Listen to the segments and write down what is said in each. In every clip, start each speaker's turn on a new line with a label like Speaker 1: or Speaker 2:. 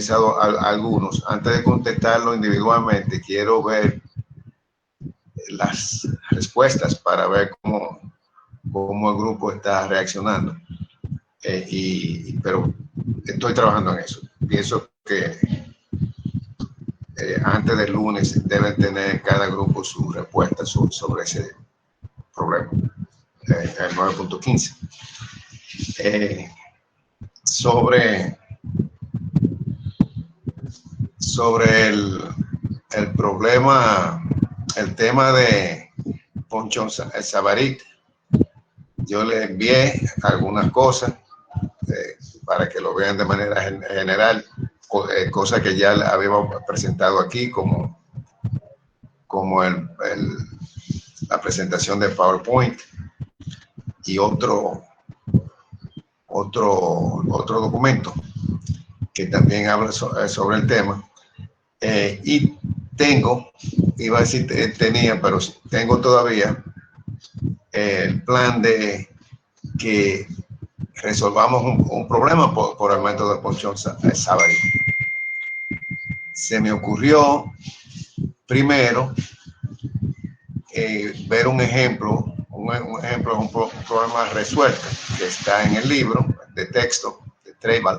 Speaker 1: revisado algunos. Antes de contestarlo individualmente, quiero ver las respuestas para ver cómo el grupo está reaccionando. Pero estoy trabajando en eso. Pienso que antes del lunes deben tener cada grupo su respuesta sobre ese problema, el 9.15. Sobre el problema, el tema de Ponchón Savarit, yo le envié algunas cosas para que lo vean de manera general, cosas que ya habíamos presentado aquí, como la presentación de PowerPoint y otro documento que también habla sobre el tema. Y iba a decir tenía, pero tengo todavía el plan de que resolvamos un problema por el método de Ponchón Savarit. Se me ocurrió primero ver un ejemplo de un problema resuelto que está en el libro de texto de Treibal.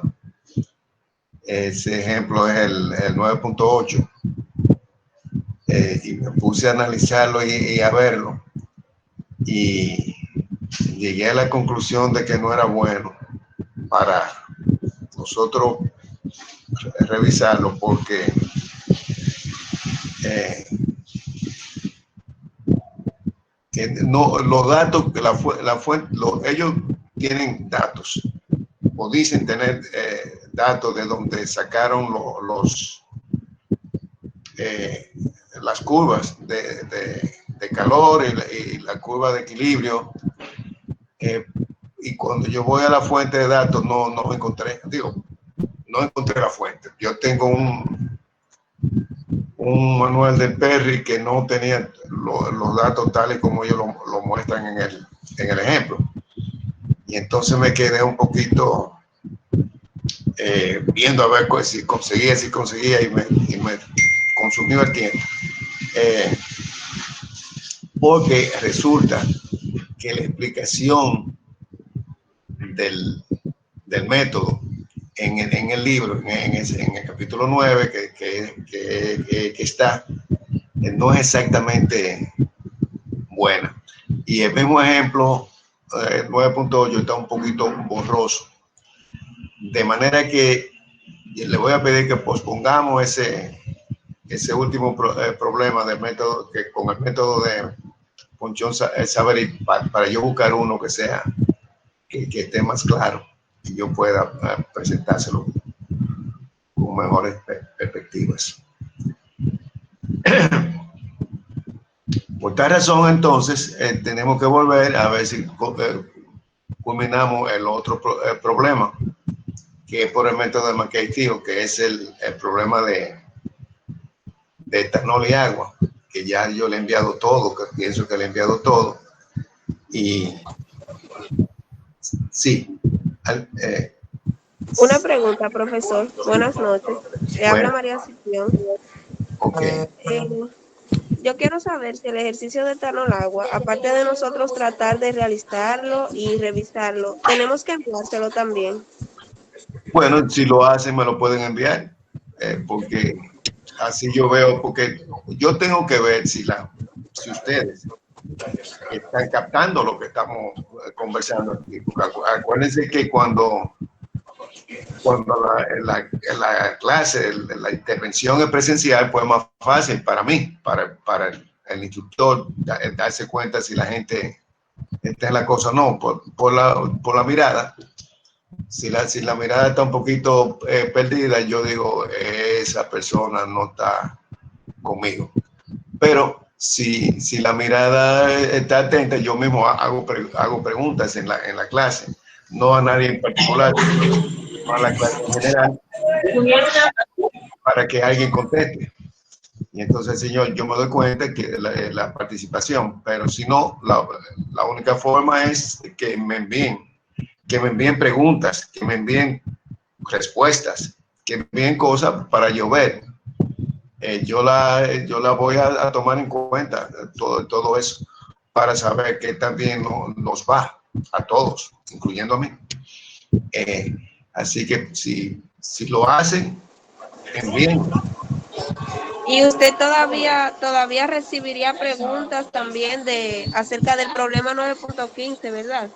Speaker 1: Ese ejemplo es el 9.8. Y me puse a analizarlo y a verlo. Y llegué a la conclusión de que no era bueno para nosotros revisarlo, porque los datos, la fuente, ellos tienen datos o dicen tener datos de donde sacaron las curvas de calor y la curva de equilibrio, y cuando yo voy a la fuente de datos no encontré la fuente. Yo tengo un manual de Perry que no tenía los datos tales como ellos lo muestran en el ejemplo, y entonces me quedé un poquito viendo a ver si conseguía y me consumió el tiempo, porque resulta que la explicación del método en el libro, en el capítulo 9 que está, no es exactamente buena. Y el mismo ejemplo, 9.8, está un poquito borroso. De manera que le voy a pedir que pospongamos ese último problema del método, que con el método de Ponchón Savarit, para yo buscar uno que esté más claro y yo pueda presentárselo con mejores perspectivas. Por tal razón, entonces, tenemos que volver a ver si culminamos el otro problema, que es por el método de McKay-Thiel, que es el problema de etanol y agua, que ya yo le he enviado todo, que pienso que le he enviado todo. Y sí.
Speaker 2: Una pregunta, profesor. Buenas noches. Le habla María Cipión.
Speaker 1: Okay.
Speaker 2: Yo quiero saber si el ejercicio de etanol agua, aparte de nosotros tratar de realizarlo y revisarlo, tenemos que enviárselo también.
Speaker 1: Bueno, si lo hacen, me lo pueden enviar, porque así yo veo, porque yo tengo que ver si ustedes están captando lo que estamos conversando aquí. Acuérdense que cuando la clase, la intervención es presencial, pues es más fácil para mí, para el instructor, darse cuenta si la gente está en la cosa o no, por la mirada. Si la mirada está un poquito perdida, yo digo, esa persona no está conmigo. Pero si la mirada está atenta, yo mismo hago preguntas en la clase, no a nadie en particular, a la clase en general, para que alguien conteste. Y entonces, señor, yo me doy cuenta que la participación, pero si no, la única forma es que me envíen preguntas, que me envíen respuestas, envíen cosas para yo ver. Yo la voy a tomar en cuenta, todo eso, para saber que también nos va a todos, incluyendo a mí. Así que si lo hacen, envíen.
Speaker 2: Y usted todavía recibiría preguntas también acerca del problema 9.15, ¿verdad?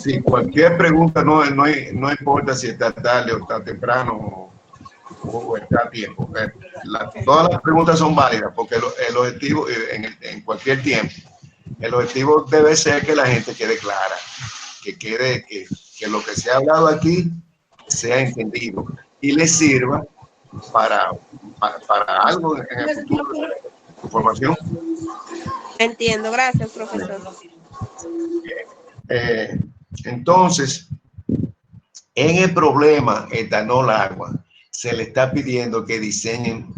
Speaker 1: Sí, cualquier pregunta, no importa si está tarde o está temprano o está a tiempo. Todas las preguntas son válidas porque el objetivo, en cualquier tiempo, el objetivo debe ser que la gente quede clara, que lo que se ha hablado aquí sea entendido y le sirva para algo en el futuro. Información.
Speaker 2: Entiendo, gracias, profesor.
Speaker 1: Entonces, en el problema etanol agua, se le está pidiendo que diseñen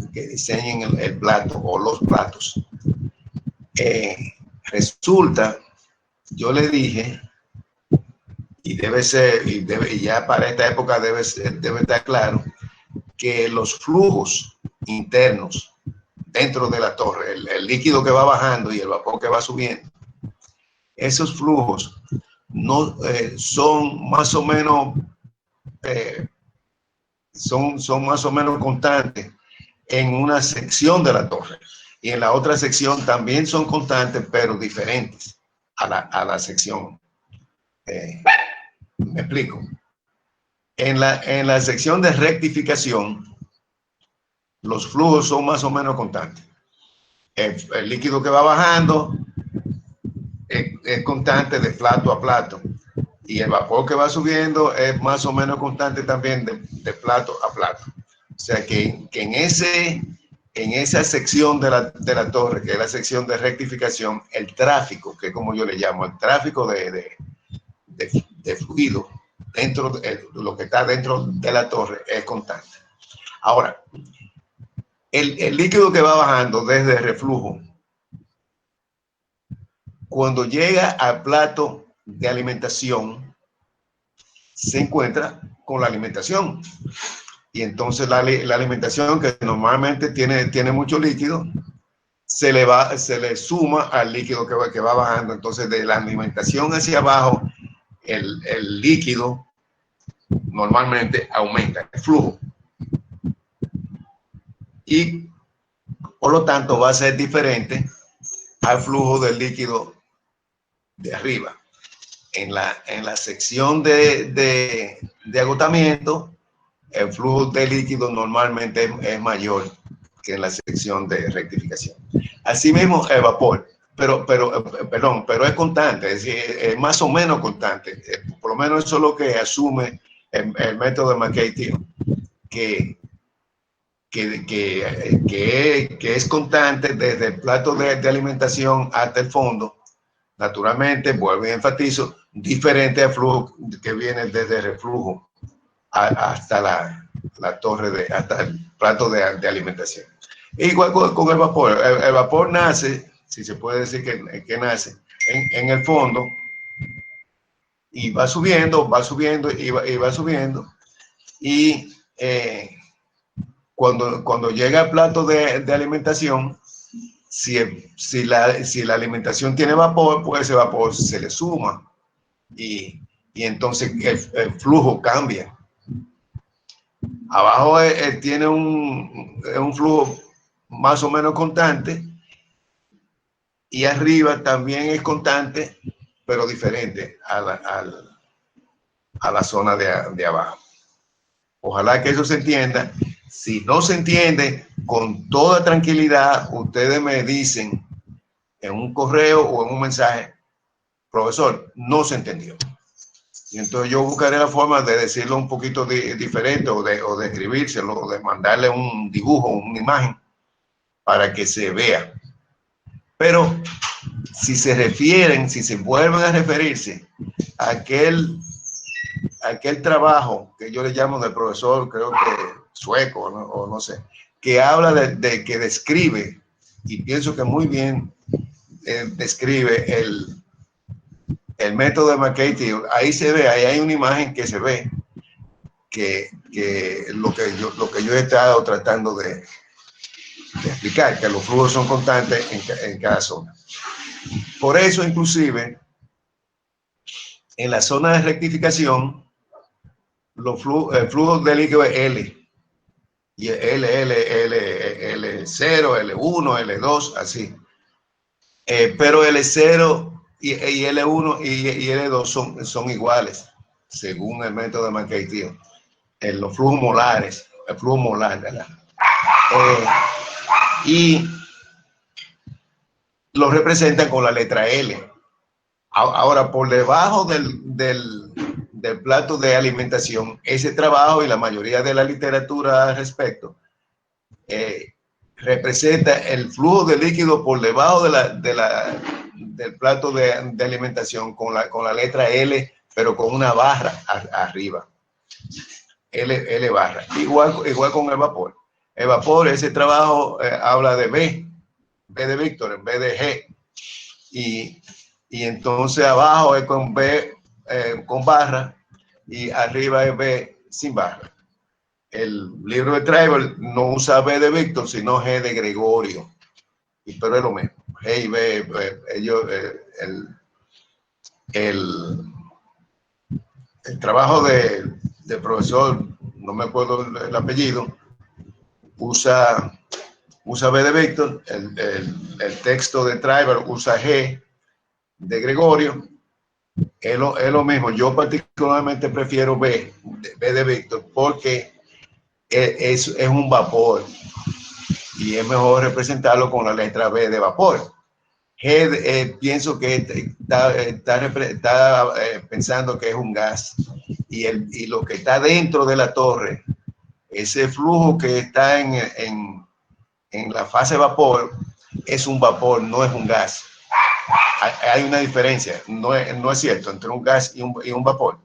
Speaker 1: el plato o los platos. Resulta, yo le dije, y debe ser, y ya para esta época debe estar claro, que los flujos internos dentro de la torre, el líquido que va bajando y el vapor que va subiendo, esos flujos no son más o menos son más o menos constantes en una sección de la torre, y en la otra sección también son constantes pero diferentes a la sección. Me explico. En la sección de rectificación, los flujos son más o menos constantes. El líquido que va bajando es constante de plato a plato, y el vapor que va subiendo es más o menos constante también de plato a plato. O sea que en esa sección de la torre, que es la sección de rectificación, el tráfico, que es como yo le llamo, el tráfico de fluido dentro de lo que está dentro de la torre es constante. Ahora, el líquido que va bajando desde el reflujo, cuando llega al plato de alimentación, se encuentra con la alimentación. Y entonces la alimentación, que normalmente tiene mucho líquido, se le suma al líquido que va bajando. Entonces, de la alimentación hacia abajo, el líquido normalmente aumenta el flujo. Y por lo tanto va a ser diferente al flujo del líquido de arriba. En la sección de agotamiento, el flujo de líquido normalmente es mayor que en la sección de rectificación. Asimismo, el vapor, pero es constante, es decir, es más o menos constante. Por lo menos eso es lo que asume el método de McKay-Thiele, que es constante desde el plato de alimentación hasta el fondo. Naturalmente, vuelvo y enfatizo, diferente al flujo que viene desde el reflujo hasta la torre, hasta el plato de alimentación. Igual con el vapor. El vapor nace, si se puede decir que nace, en el fondo, y va subiendo y va subiendo. Y cuando llega al plato de alimentación, si la alimentación tiene vapor, pues ese vapor se le suma y entonces el flujo cambia. Abajo tiene un flujo más o menos constante, y arriba también es constante, pero diferente a la zona de abajo. Ojalá que eso se entienda. Si no se entiende, con toda tranquilidad, ustedes me dicen en un correo o en un mensaje: profesor, no se entendió. Y entonces yo buscaré la forma de decirlo un poquito diferente, o de escribírselo, o de mandarle un dibujo, una imagen, para que se vea. Pero si se vuelven a referirse a aquel trabajo que yo le llamo del profesor, creo que sueco, ¿no? O no sé, que habla que describe, y pienso que muy bien describe el método de McKay-Thiele. Ahí se ve, ahí hay una imagen que se ve lo que yo he estado tratando de explicar, que los flujos son constantes en cada zona. Por eso, inclusive, en la zona de rectificación, el flujo de líquido es L. Y L0, L1, L2, así. Pero L0 y L1 y L2 son iguales, según el método de Mercader. Los flujos molares, el flujo molar, ¿verdad? Y lo representan con la letra L. Ahora, por debajo del plato de alimentación, ese trabajo y la mayoría de la literatura al respecto representa el flujo de líquido por debajo del plato de alimentación con la letra L, pero con una barra arriba. L barra. Igual con el vapor. El vapor, ese trabajo habla de B de Víctor en vez de G. Y entonces abajo es con B con barra y arriba es B sin barra. El libro de Treiber no usa B de Víctor, sino G de Gregorio. Pero es lo mismo. G y B, el trabajo del profesor, no me acuerdo el apellido, usa B de Víctor, el texto de Treiber usa G de Gregorio. Es lo mismo. Yo particularmente prefiero B de Víctor porque es un vapor y es mejor representarlo con la letra B de vapor. G pienso que está pensando que es un gas y lo que está dentro de la torre, ese flujo que está en la fase vapor, es un vapor, no es un gas. Hay una diferencia, no es cierto, entre un gas y un vapor.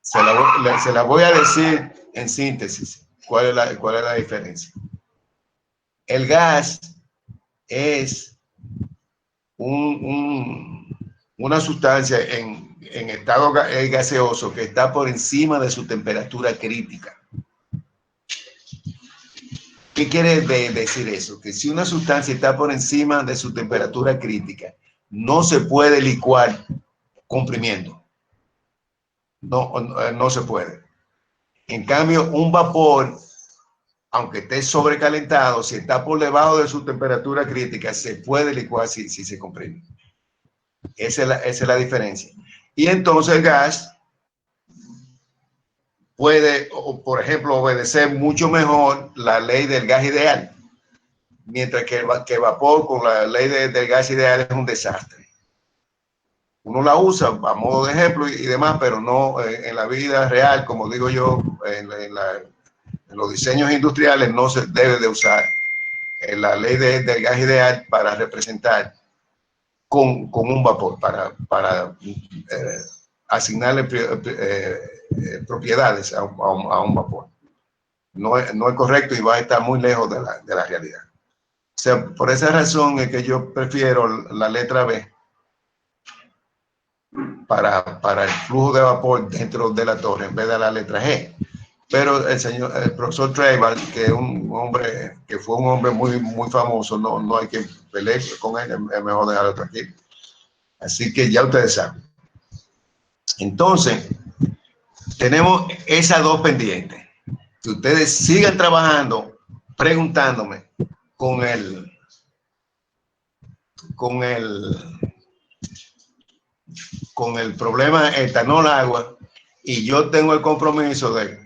Speaker 1: Se la voy a decir en síntesis, cuál es la diferencia. El gas es una sustancia en estado gaseoso que está por encima de su temperatura crítica. ¿Qué quiere decir eso? Que si una sustancia está por encima de su temperatura crítica, no se puede licuar comprimiendo. No se puede. En cambio, un vapor, aunque esté sobrecalentado, si está por debajo de su temperatura crítica, se puede licuar si se comprime. Esa es la diferencia. Y entonces el gas puede, por ejemplo, obedecer mucho mejor la ley del gas ideal, mientras que el vapor con la ley del gas ideal es un desastre. Uno la usa a modo de ejemplo y demás, pero no en la vida real, como digo yo, en los diseños industriales no se debe de usar la ley del gas ideal para representar con un vapor, para asignarle propiedades a un vapor. No es correcto y va a estar muy lejos de la realidad. O sea, por esa razón es que yo prefiero la letra B para el flujo de vapor dentro de la torre en vez de la letra G. Pero el profesor Treiber, que fue un hombre muy famoso, no hay que pelear con él, es mejor dejarlo tranquilo. Así que ya ustedes saben. Entonces, tenemos esas dos pendientes. Que ustedes sigan trabajando, preguntándome con el problema etanol-agua, y yo tengo el compromiso de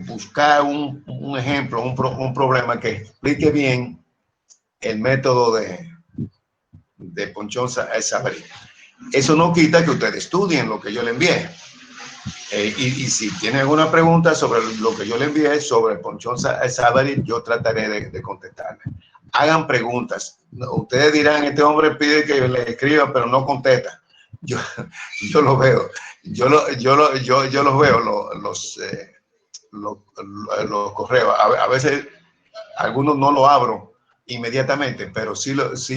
Speaker 1: buscar un ejemplo, un problema que explique bien el método de Ponchon-Savary. Eso no quita que ustedes estudien lo que yo le envié. Y si tienen alguna pregunta sobre lo que yo le envié sobre Ponchon-Savary, yo trataré de contestarle. Hagan preguntas. Ustedes dirán, este hombre pide que le escriba, pero no contesta. Yo lo veo. Yo los veo, los correos. A veces algunos no lo abro inmediatamente, pero sí los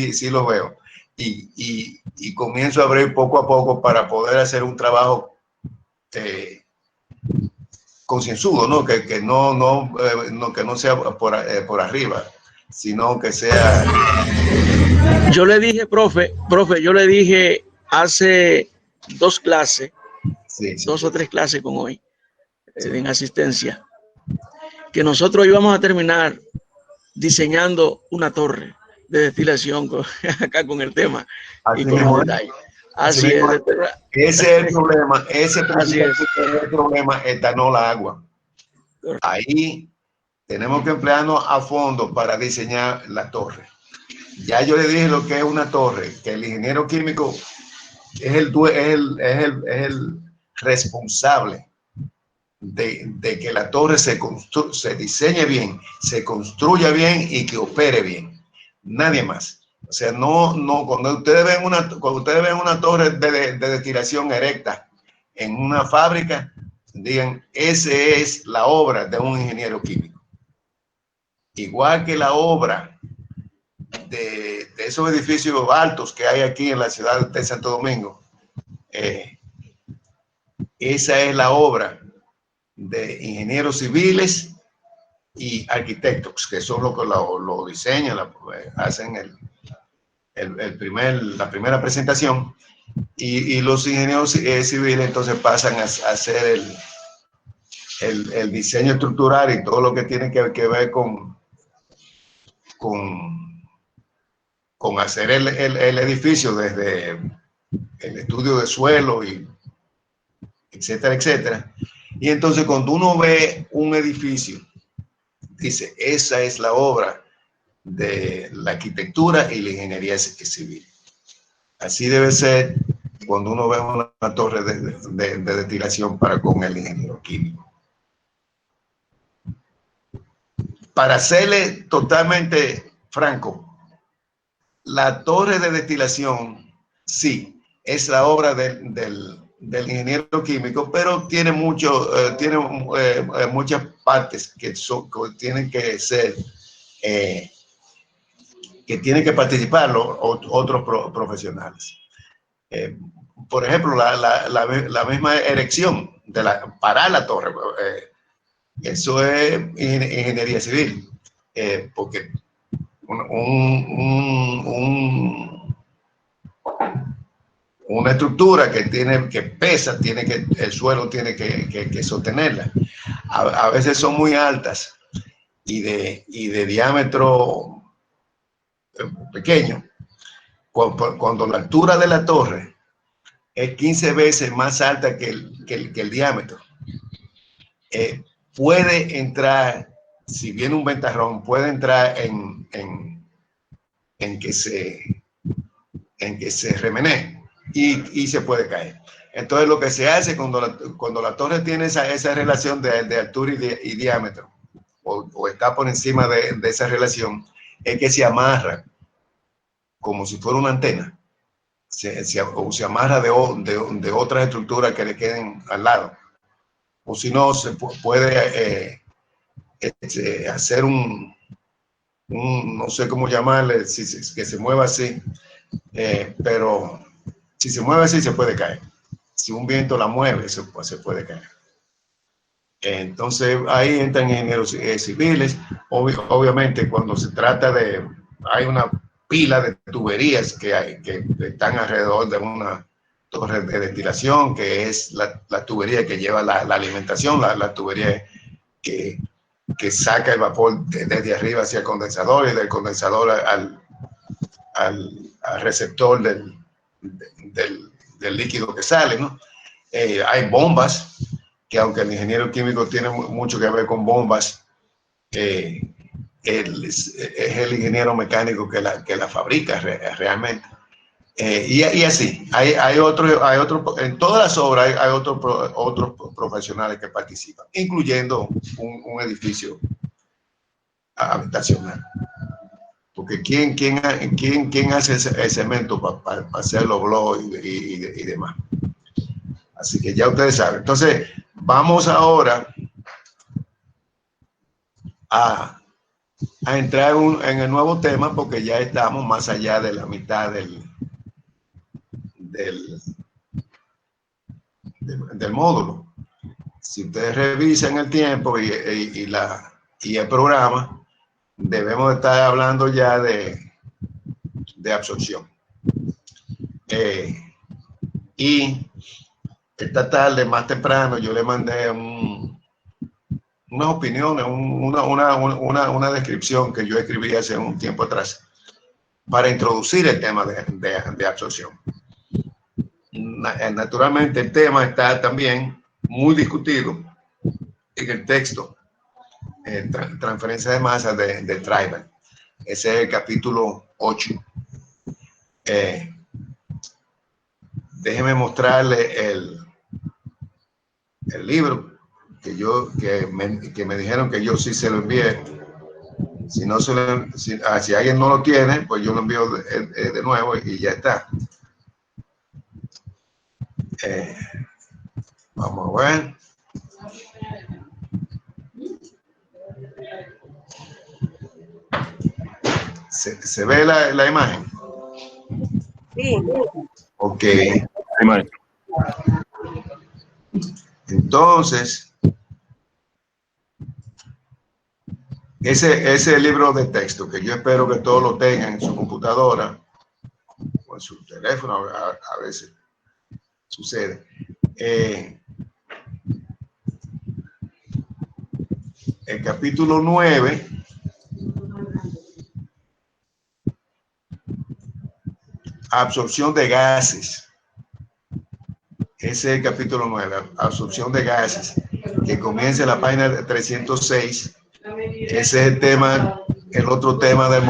Speaker 1: veo. Y comienzo a abrir poco a poco para poder hacer un trabajo concienzudo, ¿no? Que no sea por arriba, sino que sea...
Speaker 3: Yo le dije, profe, yo le dije hace dos clases,
Speaker 1: Sí, sí.
Speaker 3: 2 o 3 clases con hoy, en asistencia, que nosotros íbamos a terminar diseñando una torre de destilación acá con el tema y con los detalles. Así es.
Speaker 1: Ese es el problema, ese es el problema, etanol a agua. Ahí tenemos que emplearnos a fondo para diseñar la torre. Ya yo le dije lo que es una torre, que el ingeniero químico es el responsable de que la torre se diseñe bien, se construya bien y que opere bien. Nadie más. O sea, cuando ustedes ven una torre de destilación erecta en una fábrica, digan, esa es la obra de un ingeniero químico. Igual que la obra de esos edificios altos que hay aquí en la ciudad de Santo Domingo, esa es la obra de ingenieros civiles y arquitectos, que son los que lo diseñan, hacen la primera presentación, y los ingenieros civiles entonces pasan a hacer el diseño estructural y todo lo que tiene que ver con hacer el edificio, desde el estudio de suelo y etcétera, etcétera. Y entonces cuando uno ve un edificio, dice, esa es la obra de la arquitectura y la ingeniería civil. Así debe ser cuando uno ve una torre de destilación para con el ingeniero químico. Para serle totalmente franco, la torre de destilación, sí, es la obra del ingeniero químico, pero tiene muchas partes que tienen que ser, que tienen que participar otros profesionales. Por ejemplo, la misma erección parar la torre, eso es ingeniería civil, porque una estructura que pesa, el suelo tiene que sostenerla. A veces son muy altas y de diámetro pequeño. Cuando la altura de la torre es 15 veces más alta que el diámetro, puede entrar, si viene un ventarrón, puede entrar en que se remenee y se puede caer. Entonces lo que se hace cuando la torre tiene esa relación de altura y diámetro, o está por encima de esa relación, es que se amarra como si fuera una antena. Se amarra de otras estructuras que le queden al lado. O si no, se puede hacer no sé cómo llamarle, que se mueva así, pero si se mueve así se puede caer. Si un viento la mueve, se puede caer. Entonces ahí entran ingenieros civiles. Obviamente cuando se trata hay una pila de tuberías que están alrededor de una torre de destilación, que es la tubería que lleva la alimentación, la tubería que saca el vapor desde arriba hacia el condensador y del condensador al receptor del líquido que sale, ¿no? Hay bombas, que aunque el ingeniero químico tiene mucho que ver con bombas, es el ingeniero mecánico que la fabrica realmente. Y así, hay otro, en todas las obras hay otros profesionales que participan, incluyendo un edificio habitacional. Porque ¿quién hace el cemento para hacer los blogs y demás? Así que ya ustedes saben. Entonces, vamos ahora a entrar en el nuevo tema, porque ya estamos más allá de la mitad del módulo. si ustedes revisan el tiempo y el programa, debemos estar hablando ya de absorción. Y esta tarde, más temprano, yo le mandé unas opiniones, una descripción que yo escribí hace un tiempo atrás para introducir el tema de absorción. Naturalmente, el tema está también muy discutido en el texto, transferencia de masa de Treiber. Ese es el capítulo 8. Déjeme mostrarle el libro que me dijeron que yo sí se lo envié. Si alguien no lo tiene, pues yo lo envío de nuevo y ya está. Vamos a ver. ¿Se ve la imagen?
Speaker 2: Sí.
Speaker 1: Ok. Entonces, ese es el libro de texto que yo espero que todos lo tengan en su computadora o en su teléfono, a veces sucede. El capítulo 9 absorción de gases. Ese es el capítulo 9, absorción de gases, que comienza en la página 306. Ese es el tema, el otro tema del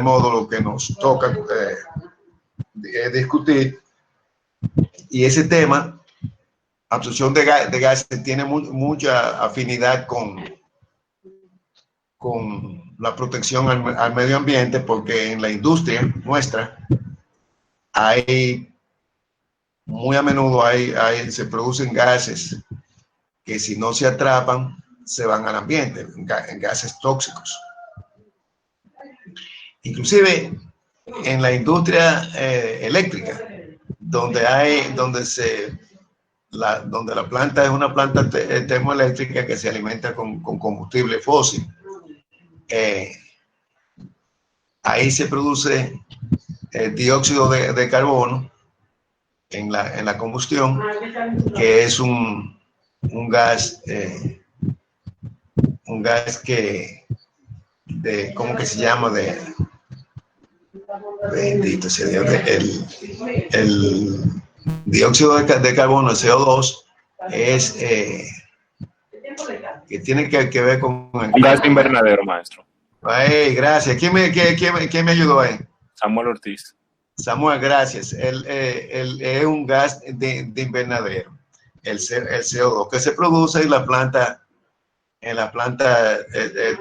Speaker 1: módulo que nos toca discutir. Y ese tema, absorción de gases, tiene mucha afinidad con la protección al medio ambiente, porque en la industria nuestra muy a menudo se producen gases que, si no se atrapan, se van al ambiente, en gases tóxicos. Inclusive en la industria eléctrica, donde la planta es una planta termoeléctrica que se alimenta con combustible fósil. Ahí se produce dióxido de carbono en la combustión, que es un gas que ¿cómo que se llama? Bendito sea Dios, el dióxido de carbono, el CO2, es que tiene que ver con
Speaker 4: un gas de invernadero, maestro.
Speaker 1: Ay, gracias. ¿Quién me ayudó ahí?
Speaker 4: Samuel Ortiz.
Speaker 1: Samuel, gracias. Es un gas de invernadero, el CO2, que se produce en las plantas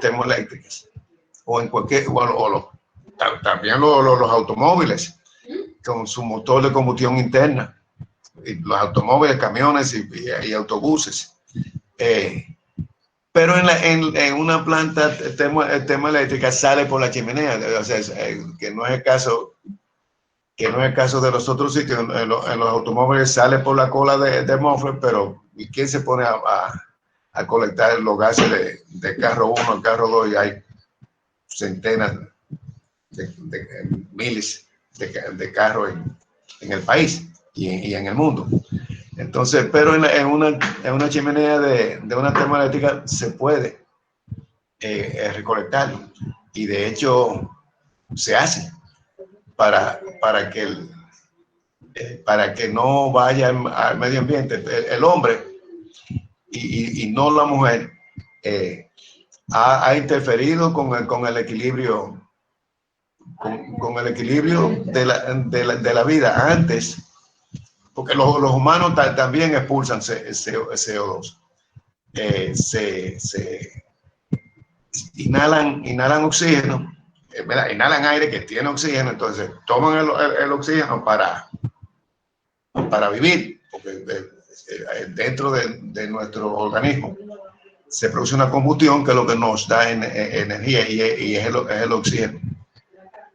Speaker 1: termoeléctricas, o en cualquier, también los automóviles con su motor de combustión interna, y los automóviles, camiones y autobuses. Pero en una planta termoeléctrica sale por la chimenea, o sea, que no es el caso de los otros sitios. En los automóviles sale por la cola de muffler, pero ¿y quién se pone a colectar los gases de carro 1 al carro 2? Y hay centenas de miles de carros en el país y en el mundo. Entonces, pero en una chimenea de una termoeléctrica se puede recolectarlo, y de hecho se hace para que no vaya al medio ambiente. El hombre y no la mujer ha interferido con el equilibrio de la vida antes, porque los humanos también expulsan CO2. Se inhalan oxígeno, inhalan aire que tiene oxígeno, entonces toman el oxígeno para vivir, porque dentro de nuestro organismo se produce una combustión que es lo que nos da energía, y es el oxígeno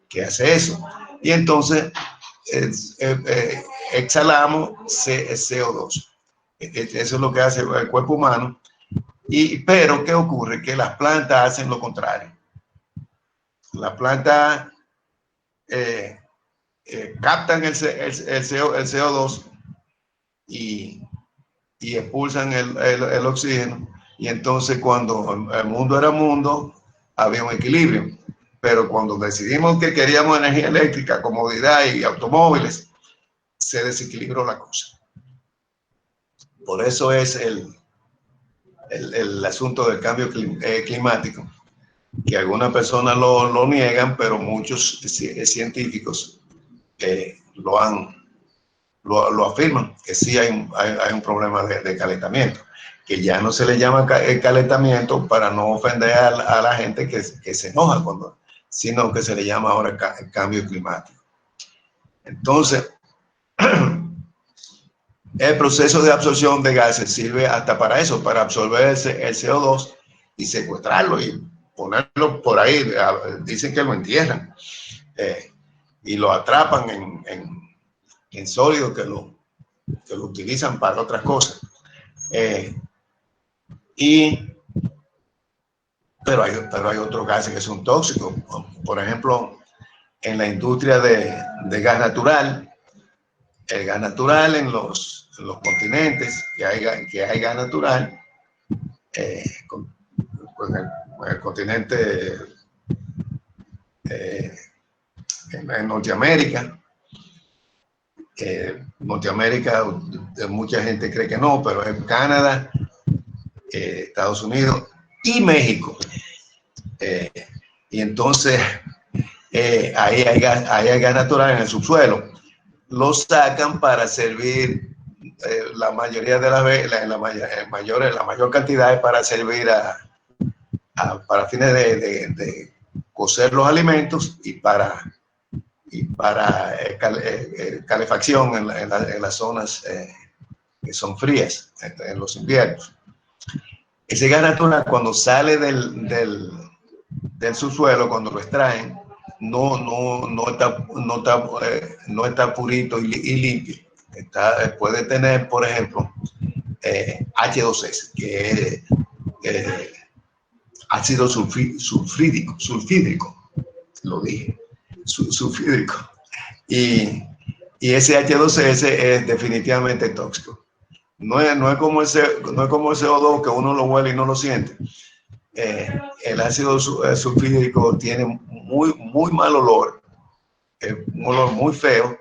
Speaker 1: que hace eso. Y entonces exhalamos CO2. Eso es lo que hace el cuerpo humano. Pero, ¿qué ocurre? Que las plantas hacen lo contrario. Las plantas captan el CO2 y expulsan el oxígeno. Y entonces, cuando el mundo era mundo, había un equilibrio. Pero cuando decidimos que queríamos energía eléctrica, comodidad y automóviles, se desequilibró la cosa. Por eso es el asunto del cambio climático, que algunas personas lo niegan, pero muchos científicos lo afirman, que sí hay un problema de calentamiento, que ya no se le llama calentamiento para no ofender a la gente que se enoja sino que se le llama ahora cambio climático. Entonces, el proceso de absorción de gases sirve hasta para eso, para absorber el CO2 y secuestrarlo y ponerlo por ahí. Dicen que lo entierran y lo atrapan en sólidos que lo utilizan para otras cosas. Pero hay otros gases que son tóxicos. Por ejemplo, en la industria de gas natural, el gas natural en los continentes que hay gas natural, en el continente en Norteamérica. Norteamérica, mucha gente cree que no, pero es Canadá, Estados Unidos y México. Y entonces ahí hay gas natural en el subsuelo. Lo sacan para servir la mayoría de las veces, la mayor cantidad es para servir para fines de cocer los alimentos y para calefacción en las zonas que son frías, en los inviernos. Ese gas natural, cuando sale del subsuelo, cuando lo extraen, no está purito y limpio. Puede tener, por ejemplo, H2S, que es ácido sulfídrico, lo dije, sulfídrico. Y ese H2S es definitivamente tóxico. No es como el CO2 que uno lo huele y no lo siente. El ácido sulfídrico tiene muy mal olor, un olor muy feo,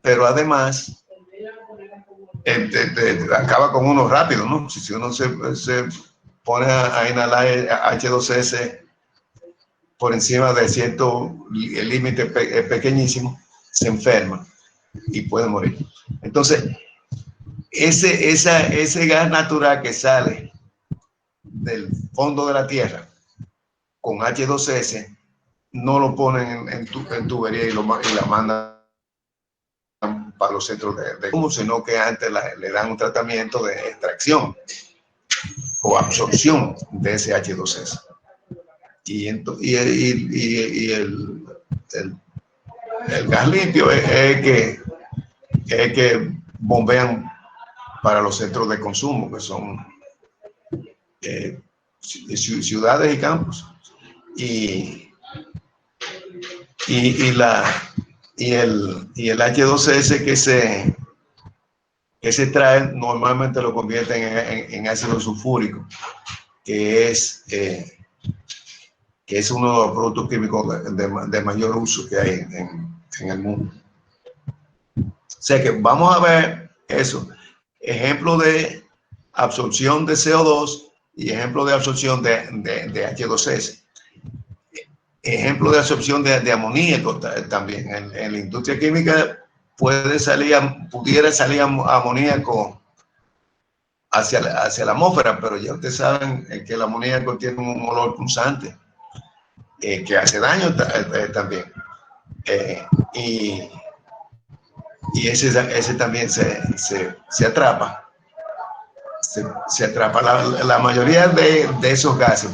Speaker 1: pero además acaba con uno rápido, ¿no? Si uno se pone a inhalar H2S por encima de cierto límite pequeñísimo, se enferma y puede morir. Entonces, ese gas natural que sale del fondo de la tierra con H2S, no lo ponen en tubería y la mandan para los centros de consumo, sino que antes le dan un tratamiento de extracción o absorción de ese H2S. Y el gas limpio es que bombean para los centros de consumo, que son ciudades y campos. Y el H2S que se trae normalmente lo convierten en ácido sulfúrico, que es uno de los productos químicos de mayor uso que hay en el mundo. O sea que vamos a ver eso, ejemplo de absorción de CO2 y ejemplo de absorción de H2S. Ejemplo de absorción de amoníaco también. En la industria química pudiera salir amoníaco hacia la atmósfera, pero ya ustedes saben que el amoníaco tiene un olor punzante que hace daño también. Y ese también se atrapa. Se atrapa. La mayoría de esos gases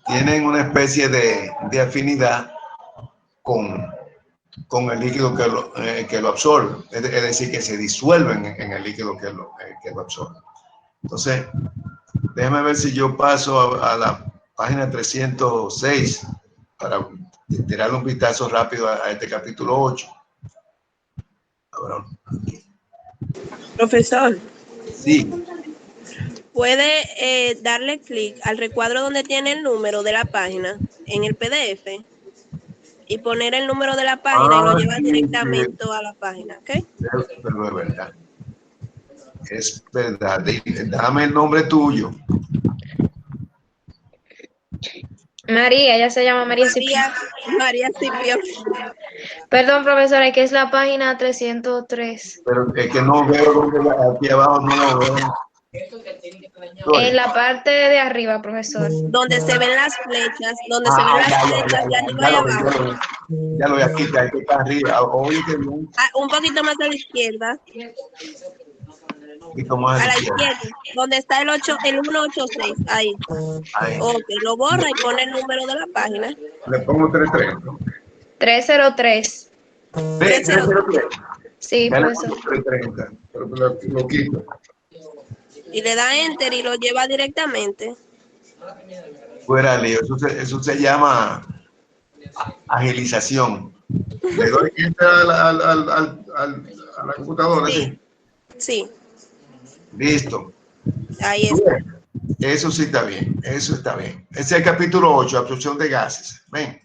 Speaker 1: tienen una especie de afinidad con con el líquido que lo absorbe, es decir, que se disuelven en el líquido que lo absorbe. Entonces, déjame ver si yo paso a la página 306 para tirarle un vistazo rápido a este capítulo 8. Ahora,
Speaker 2: Profesor,
Speaker 1: sí,
Speaker 2: puede darle clic al recuadro donde tiene el número de la página en el PDF y poner el número de la página y lo lleva
Speaker 1: sí,
Speaker 2: directamente a la página, ¿ok?
Speaker 1: pero es verdad. Es verdad. Dame el nombre tuyo.
Speaker 5: María, ella se llama María Cipión.
Speaker 2: María Cipión.
Speaker 5: Perdón, profesora, que es la página 303.
Speaker 1: Pero es que no veo dónde aquí abajo no lo veo.
Speaker 5: En la parte de arriba, profesor.
Speaker 2: Donde se ven las flechas, de arriba y abajo.
Speaker 1: Ya lo voy a quitar, que está arriba. Oye, que bien.
Speaker 2: Un poquito más a la izquierda.
Speaker 1: Y como
Speaker 2: A la izquierda, donde está el 186, ahí. Ok, lo borra y pone el número de la página.
Speaker 1: Le pongo 33.
Speaker 5: 303.
Speaker 1: 303.
Speaker 5: Sí, profesor.
Speaker 1: 330. Pero lo quito.
Speaker 2: Y le da enter y lo lleva directamente.
Speaker 1: Fuera lío. Eso se llama agilización. Le doy enter a la computadora.
Speaker 2: Sí. Sí.
Speaker 1: Listo.
Speaker 2: Ahí está.
Speaker 1: Eso sí está bien. Eso está bien. Ese es el capítulo 8, absorción de gases. Ven.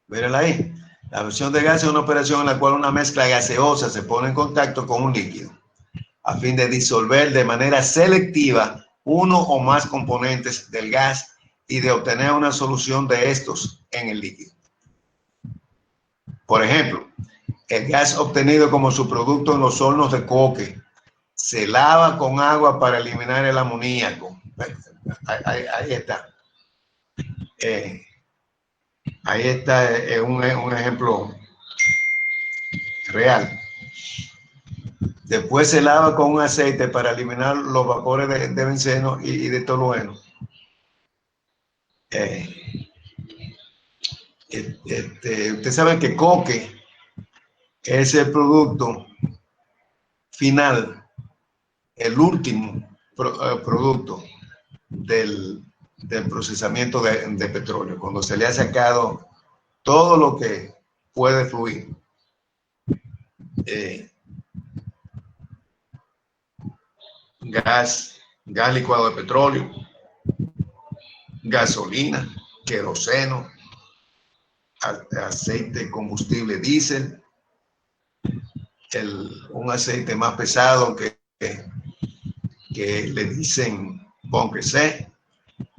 Speaker 1: Mírenla ahí. La absorción de gases es una operación en la cual una mezcla gaseosa se pone en contacto con un líquido a fin de disolver de manera selectiva uno o más componentes del gas y de obtener una solución de estos en el líquido. Por ejemplo, el gas obtenido como subproducto en los hornos de coque se lava con agua para eliminar el amoníaco. Ahí está. Ahí está un ejemplo real. Después se lava con un aceite para eliminar los vapores de benceno y de tolueno. Ustedes saben que coque es el producto final, el último producto del procesamiento de petróleo, cuando se le ha sacado todo lo que puede fluir. Gas licuado de petróleo, gasolina, queroseno, aceite combustible diésel, un aceite más pesado que le dicen bunker C,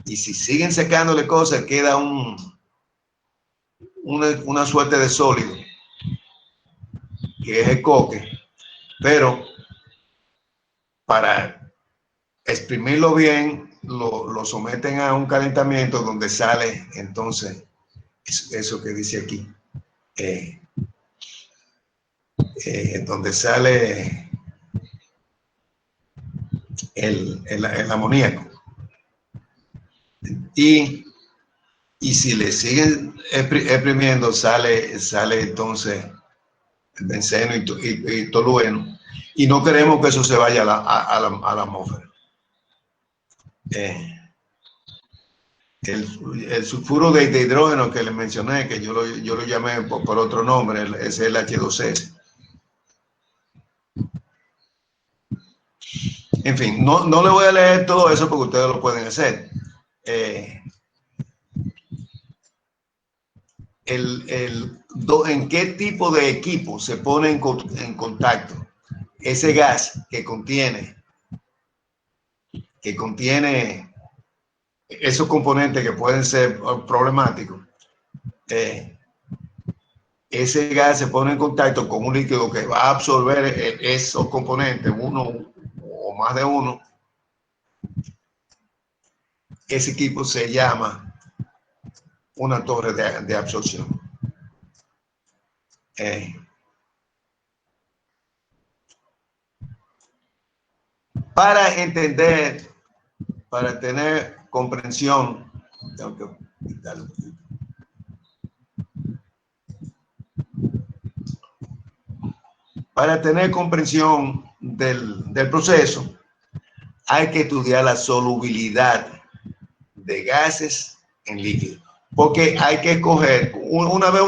Speaker 1: y si siguen sacándole cosas queda una suerte de sólido que es el coque, pero para exprimirlo bien lo someten a un calentamiento donde sale entonces eso que dice aquí, donde sale el amoníaco. Y si le siguen exprimiendo, sale entonces el benceno y tolueno. Y no queremos que eso se vaya a la atmósfera. El sulfuro de hidrógeno que les mencioné, que yo lo llamé por otro nombre, es el H2S. En fin, no le voy a leer todo eso porque ustedes lo pueden hacer. ¿En qué tipo de equipo se pone en contacto ese gas que contiene esos componentes que pueden ser problemáticos? Ese gas se pone en contacto con un líquido que va a absorber esos componentes, uno o más de uno. Ese equipo se llama una torre de absorción. Para entender, para tener comprensión, tengo que Dale un poquito. Para tener comprensión del proceso, hay que estudiar la solubilidad de gases en líquidos, porque hay que escoger, una vez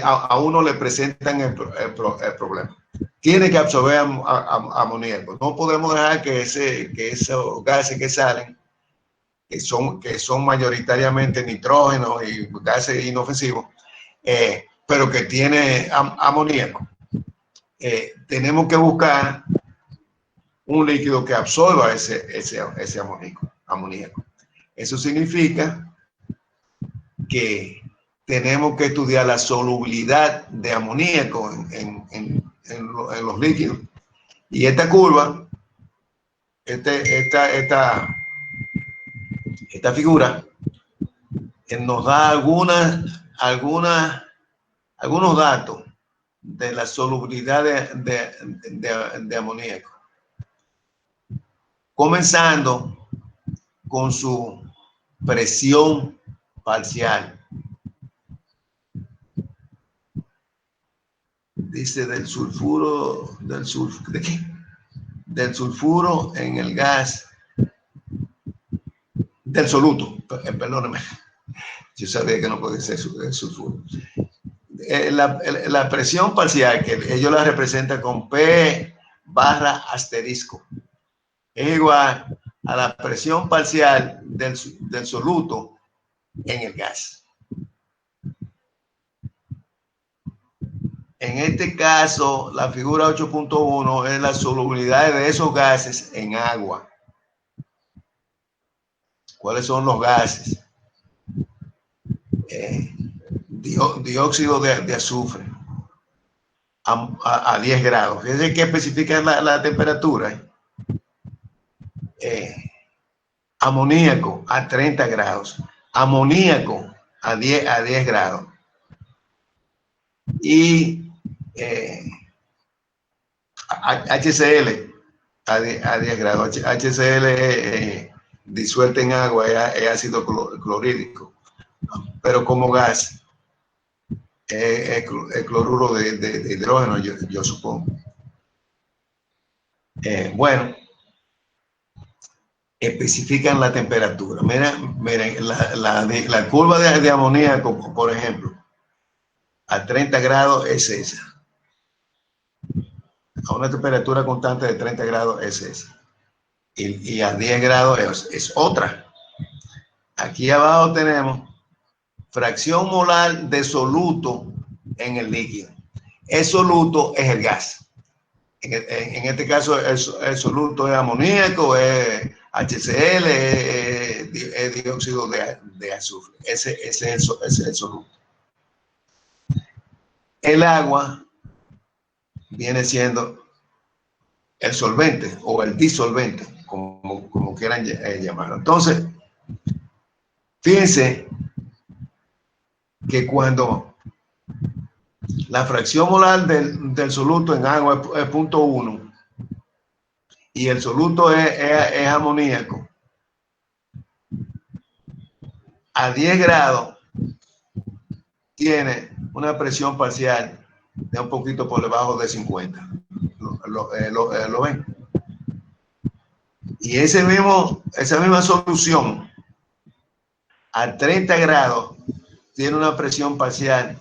Speaker 1: a uno le presentan el problema, tiene que absorber amoníaco. No podemos dejar que esos gases que salen, que son mayoritariamente nitrógenos y gases inofensivos, pero que tiene amoníaco. Tenemos que buscar un líquido que absorba ese amoníaco. Eso significa que tenemos que estudiar la solubilidad de amoníaco en los líquidos. Y esta curva, esta figura, nos da algunos datos de la solubilidad de amoníaco, comenzando con su presión parcial. Dice del sulfuro en el gas, del soluto, perdóneme, yo sabía que no podía ser el sulfuro. La presión parcial, que ellos la representan con P/*, es igual a la presión parcial del soluto en el gas. En este caso, la figura 8.1 es la solubilidad de esos gases en agua. ¿Cuáles son los gases? Dióxido de azufre a 10 grados. Fíjense que especifica la temperatura. Amoníaco a 30 grados. Amoníaco a 10 grados. Y HCl a 10 grados. HCl disuelto en agua es ácido clorhídrico, pero como gas es cloruro de hidrógeno, yo supongo. Bueno, especifican la temperatura. Miren la curva de amoníaco, por ejemplo, a 30 grados es esa. A una temperatura constante de 30 grados es esa. Y a 10 grados es otra. Aquí abajo tenemos fracción molar de soluto en el líquido. El soluto es el gas. En este caso, el soluto es amoníaco, es HCl, es dióxido de azufre. Ese es el soluto. El agua viene siendo el solvente o el disolvente, como quieran llamarlo. Entonces, fíjense que cuando la fracción molar del soluto en agua es 0.1 y el soluto es amoníaco, a 10 grados tiene una presión parcial de un poquito por debajo de 50. ¿Lo ven? Y esa misma solución a 30 grados tiene una presión parcial,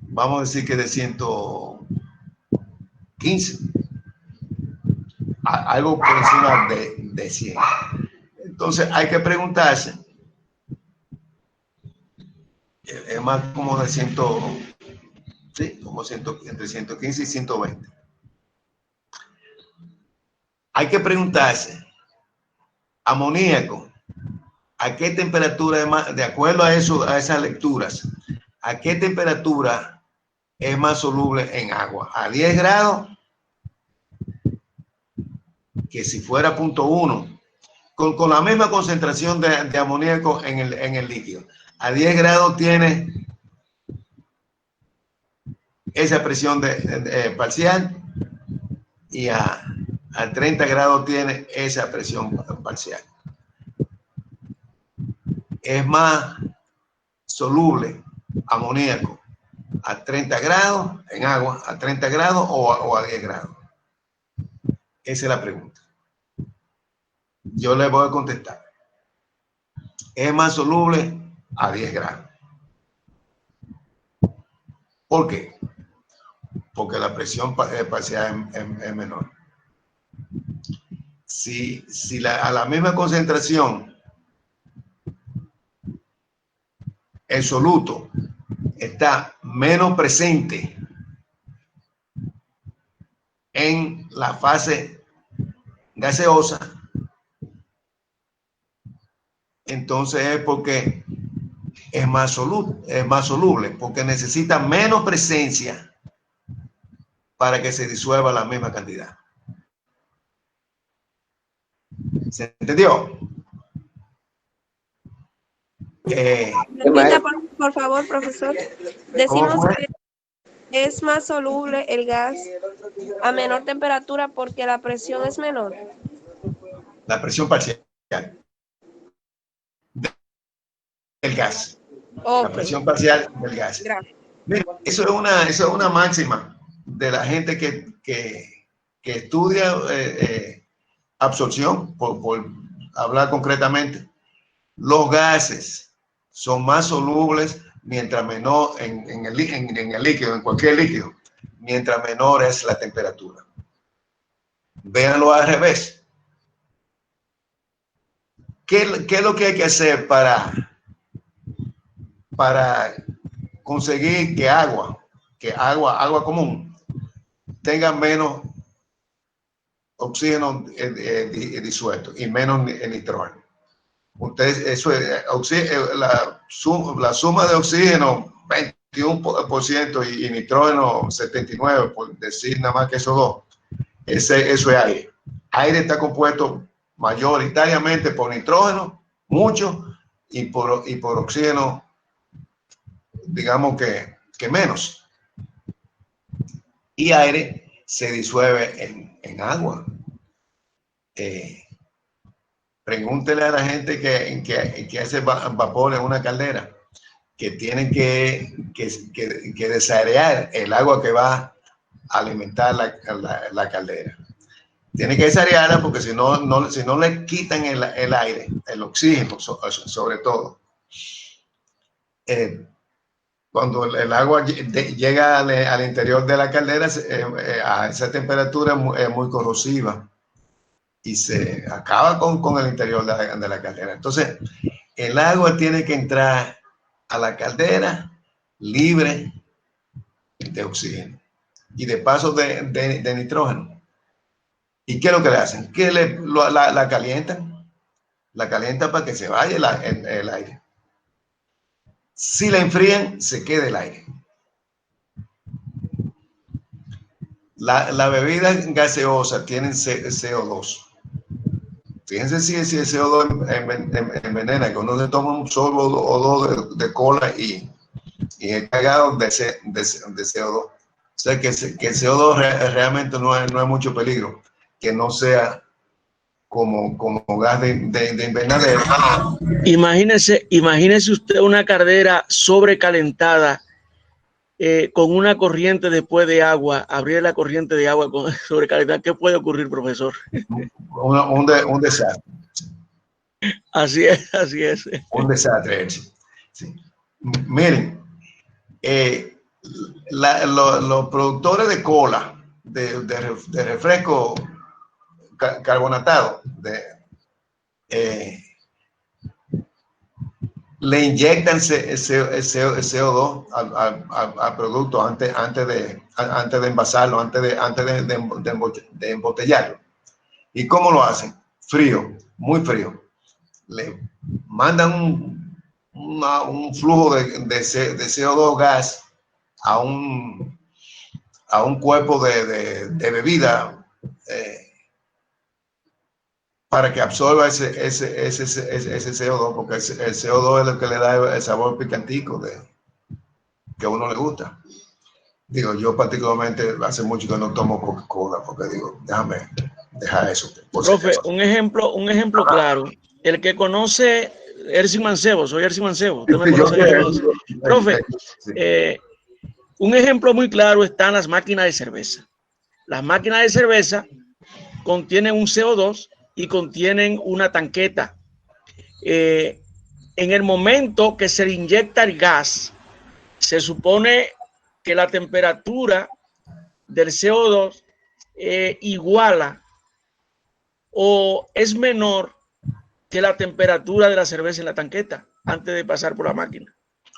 Speaker 1: vamos a decir que de 115, algo por encima de 100. Entonces hay que preguntarse, es más como de 100, sí, como entre 115 y 120. Hay que preguntarse, amoníaco, ¿a qué temperatura es más, de acuerdo a esas lecturas, a qué temperatura es más soluble en agua? ¿A 10 grados? Que si fuera 0.1, con la misma concentración de amoníaco en el líquido. A 10 grados tiene esa presión parcial y a a 30 grados tiene esa presión parcial. Es más soluble amoníaco a 30 grados en agua, a 30 grados o a 10 grados. Esa es la pregunta. Yo le voy a contestar. Es más soluble a 10 grados. ¿Por qué? Porque la presión parcial es menor. Si a la misma concentración el soluto está menos presente en la fase gaseosa, entonces es porque es más soluble, porque necesita menos presencia para que se disuelva la misma cantidad. ¿Se entendió?
Speaker 2: Repita, por favor, profesor. Decimos que es más soluble el gas a menor temperatura porque la presión es menor.
Speaker 1: La presión parcial del gas. Okay. La presión parcial del gas. Mira, eso es una máxima de la gente que estudia absorción, por hablar concretamente. Los gases son más solubles mientras menor en el líquido, en cualquier líquido, mientras menor es la temperatura. Véanlo al revés. ¿Qué es lo que hay que hacer para conseguir que agua común tenga menos oxígeno disuelto y menos nitrógeno? Ustedes, eso es, la suma de oxígeno 21% y nitrógeno 79%, por decir nada más que esos dos. Eso es aire. Aire está compuesto mayoritariamente por nitrógeno, mucho, y por oxígeno, digamos que menos. Y aire se disuelve en agua. Pregúntele a la gente que hace vapor en una caldera, que tienen que desairear el agua que va a alimentar la caldera. Tienen que desairearla porque si no le quitan el aire, el oxígeno sobre todo. Cuando el agua llega al interior de la caldera, a esa temperatura es muy corrosiva y se acaba con el interior de la caldera. Entonces, el agua tiene que entrar a la caldera libre de oxígeno y de paso de nitrógeno. ¿Y qué es lo que le hacen? Que la calientan. La calientan para que se vaya el aire. Si la enfrían, se queda el aire. La bebida gaseosa tienen CO2. Fíjense si el CO2 envenena, que uno se toma un sorbo o dos de cola y es cargado de CO2. O sea que el CO2 realmente no es mucho peligro, que no sea como gas de invernadero.
Speaker 3: Imagínese usted una caldera sobrecalentada con una corriente después de agua, abrir la corriente de agua con sobrecalentada. ¿Qué puede ocurrir, profesor?
Speaker 1: Un desastre.
Speaker 3: Así es.
Speaker 1: Un desastre. Sí. Miren, los productores de cola, de refresco carbonatado, le inyectan CO2 al producto antes de envasarlo, antes de embotellarlo. ¿Y cómo lo hacen? Frío, muy frío. Le mandan un flujo de CO2 gas a un cuerpo de bebida para que absorba ese CO2, porque el CO2 es lo que le da el sabor picantico que a uno le gusta. Digo, yo particularmente hace mucho que no tomo Coca-Cola, porque digo, déjame dejar eso.
Speaker 3: Profe, un ejemplo claro. El que conoce Erci Mancebo, soy Erci Mancebo. Usted me conoce, profe, un ejemplo muy claro están las máquinas de cerveza. Las máquinas de cerveza contienen un CO2 y contienen una tanqueta. En el momento que se le inyecta el gas, se supone que la temperatura del CO2 iguala o es menor que la temperatura de la cerveza en la tanqueta antes de pasar por la máquina.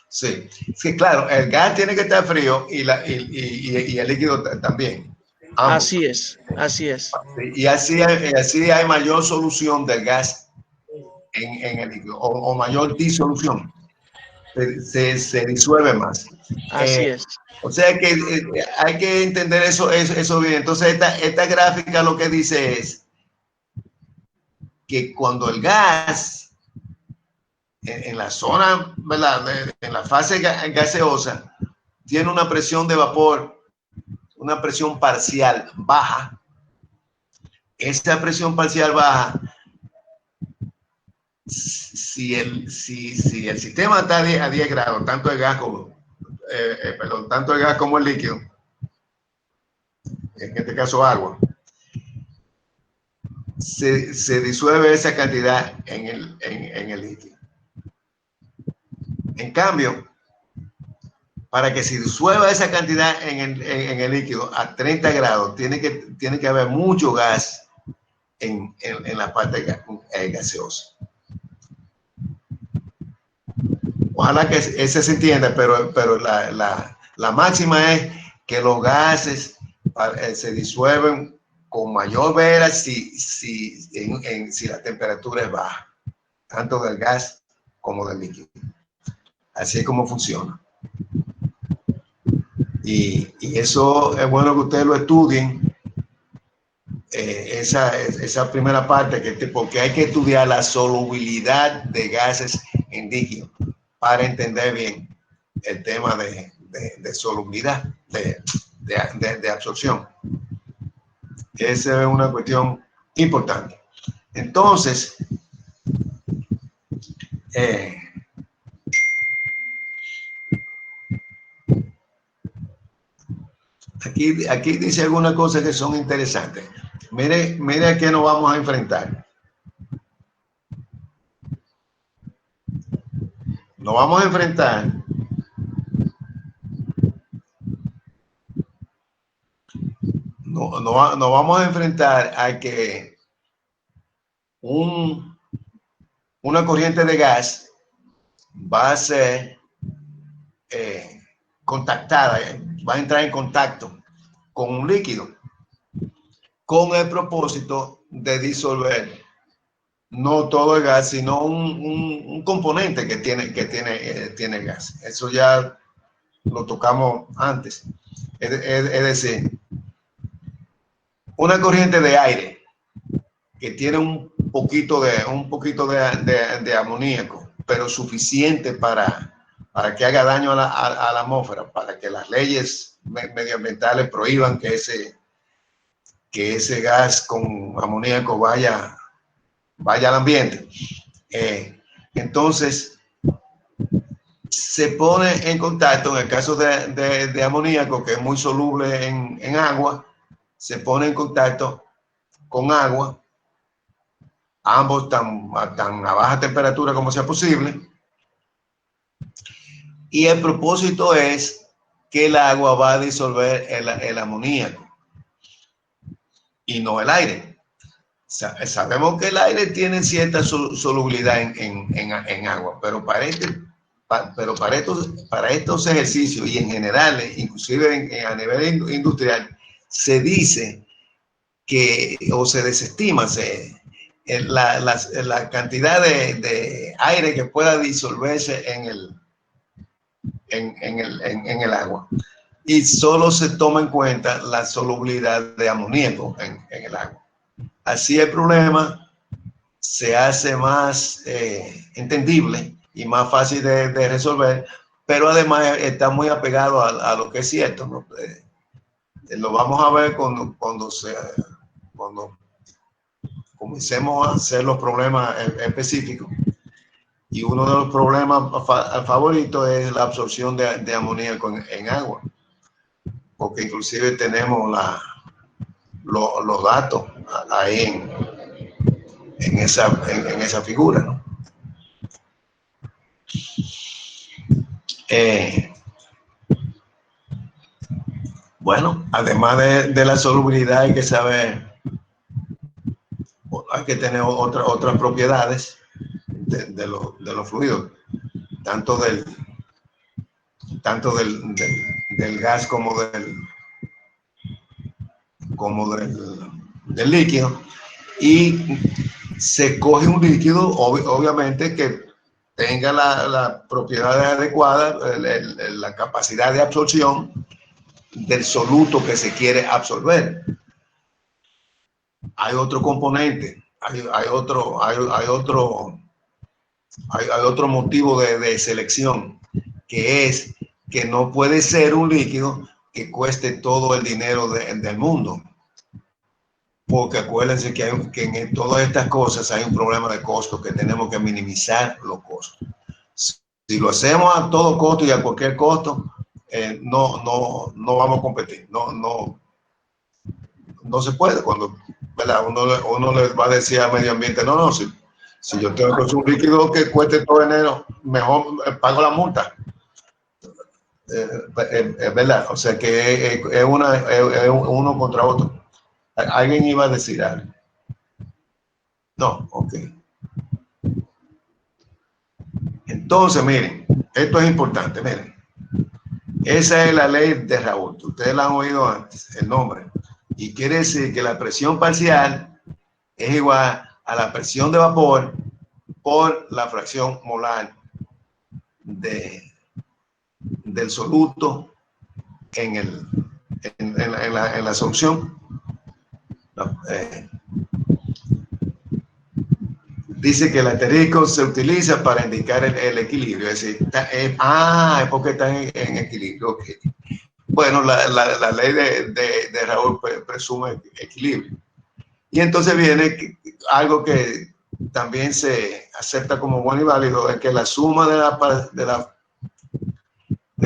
Speaker 1: Sí, sí, claro, el gas tiene que estar frío y el líquido también. Ambos.
Speaker 3: Así es, así es.
Speaker 1: Y así hay mayor solución del gas en el líquido, o mayor disolución. Se disuelve más.
Speaker 3: Así es.
Speaker 1: O sea que hay que entender eso bien. Entonces, esta gráfica lo que dice es que cuando el gas en la zona, ¿verdad?, en la fase gaseosa, tiene una presión de vapor, una presión parcial baja. Esta presión parcial baja, si el sistema está a 10 grados, tanto el gas como el líquido, en este caso agua, se disuelve esa cantidad en el líquido. En cambio, para que se disuelva esa cantidad en el líquido a 30 grados, tiene que haber mucho gas en la parte gaseosa. Ojalá que ese se entienda, pero la máxima es que los gases se disuelven con mayor vela si la temperatura es baja, tanto del gas como del líquido. Así es como funciona. Y eso es bueno que ustedes lo estudien, esa primera parte, porque hay que estudiar la solubilidad de gases en líquido para entender bien el tema de solubilidad, de absorción. Esa es una cuestión importante. Entonces, aquí dice algunas cosas que son interesantes. Mire a qué nos vamos a enfrentar. Nos vamos a enfrentar nos vamos a enfrentar a que una corriente de gas va a ser contactada, va a entrar en contacto con un líquido con el propósito de disolver no todo el gas, sino un componente que tiene el gas. Eso ya lo tocamos antes. Es decir, una corriente de aire que tiene un poquito de amoníaco, pero suficiente para que haga daño a la atmósfera, para que las leyes medioambientales prohíban que ese gas con amoníaco vaya al ambiente. Entonces, se pone en contacto, en el caso de amoníaco, que es muy soluble en agua, se pone en contacto con agua, ambos tan a baja temperatura como sea posible, y el propósito es que el agua va a disolver el amoníaco y no el aire. Sabemos que el aire tiene cierta solubilidad en agua, pero para estos ejercicios y en general, inclusive a nivel industrial, se dice que, o se desestima la cantidad de aire que pueda disolverse en el agua, y solo se toma en cuenta la solubilidad de amoníaco en el agua. Así el problema se hace más entendible y más fácil de resolver, pero además está muy apegado a lo que es cierto, ¿no? Lo vamos a ver cuando comencemos a hacer los problemas específicos. Y uno de los problemas favoritos es la absorción de amoníaco en agua, porque inclusive tenemos los datos ahí en esa figura, ¿no? Bueno, además de la solubilidad hay que saber, hay que tener otras propiedades de los fluidos, tanto del gas como del líquido. Y se coge un líquido, obviamente, que tenga las propiedades adecuadas, la capacidad de absorción del soluto que se quiere absorber. Hay otro componente, hay otro motivo de selección, que es que no puede ser un líquido que cueste todo el dinero del mundo. Porque acuérdense que en todas estas cosas hay un problema de costo, que tenemos que minimizar los costos. Si lo hacemos a todo costo y a cualquier costo, no vamos a competir. No se puede. Cuando, ¿verdad? Uno le va a decir al medio ambiente, no, si yo tengo que hacer un líquido que cueste todo dinero, mejor pago la multa. Es verdad. O sea que es uno contra otro. ¿Alguien iba a decir algo? No, ok. Entonces, miren, esto es importante, miren. Esa es la ley de Raoult. Ustedes la han oído antes, el nombre. Y quiere decir que la presión parcial es igual a la presión de vapor por la fracción molar del soluto en la solución. No, dice que el asterisco se utiliza para indicar el equilibrio, es decir, es porque está en equilibrio. Okay. Bueno, la ley de Raoult presume equilibrio. Y entonces viene algo que también se acepta como bueno y válido, es que la suma de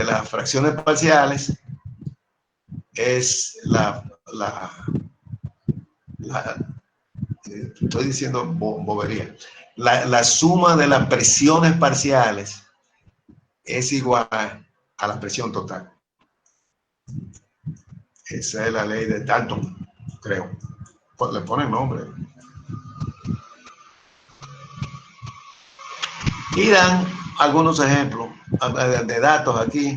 Speaker 1: las fracciones parciales es estoy diciendo bobería. La suma de las presiones parciales es igual a la presión total. Esa es la ley de Dalton, creo. Le pone nombre. Y dan algunos ejemplos de datos aquí.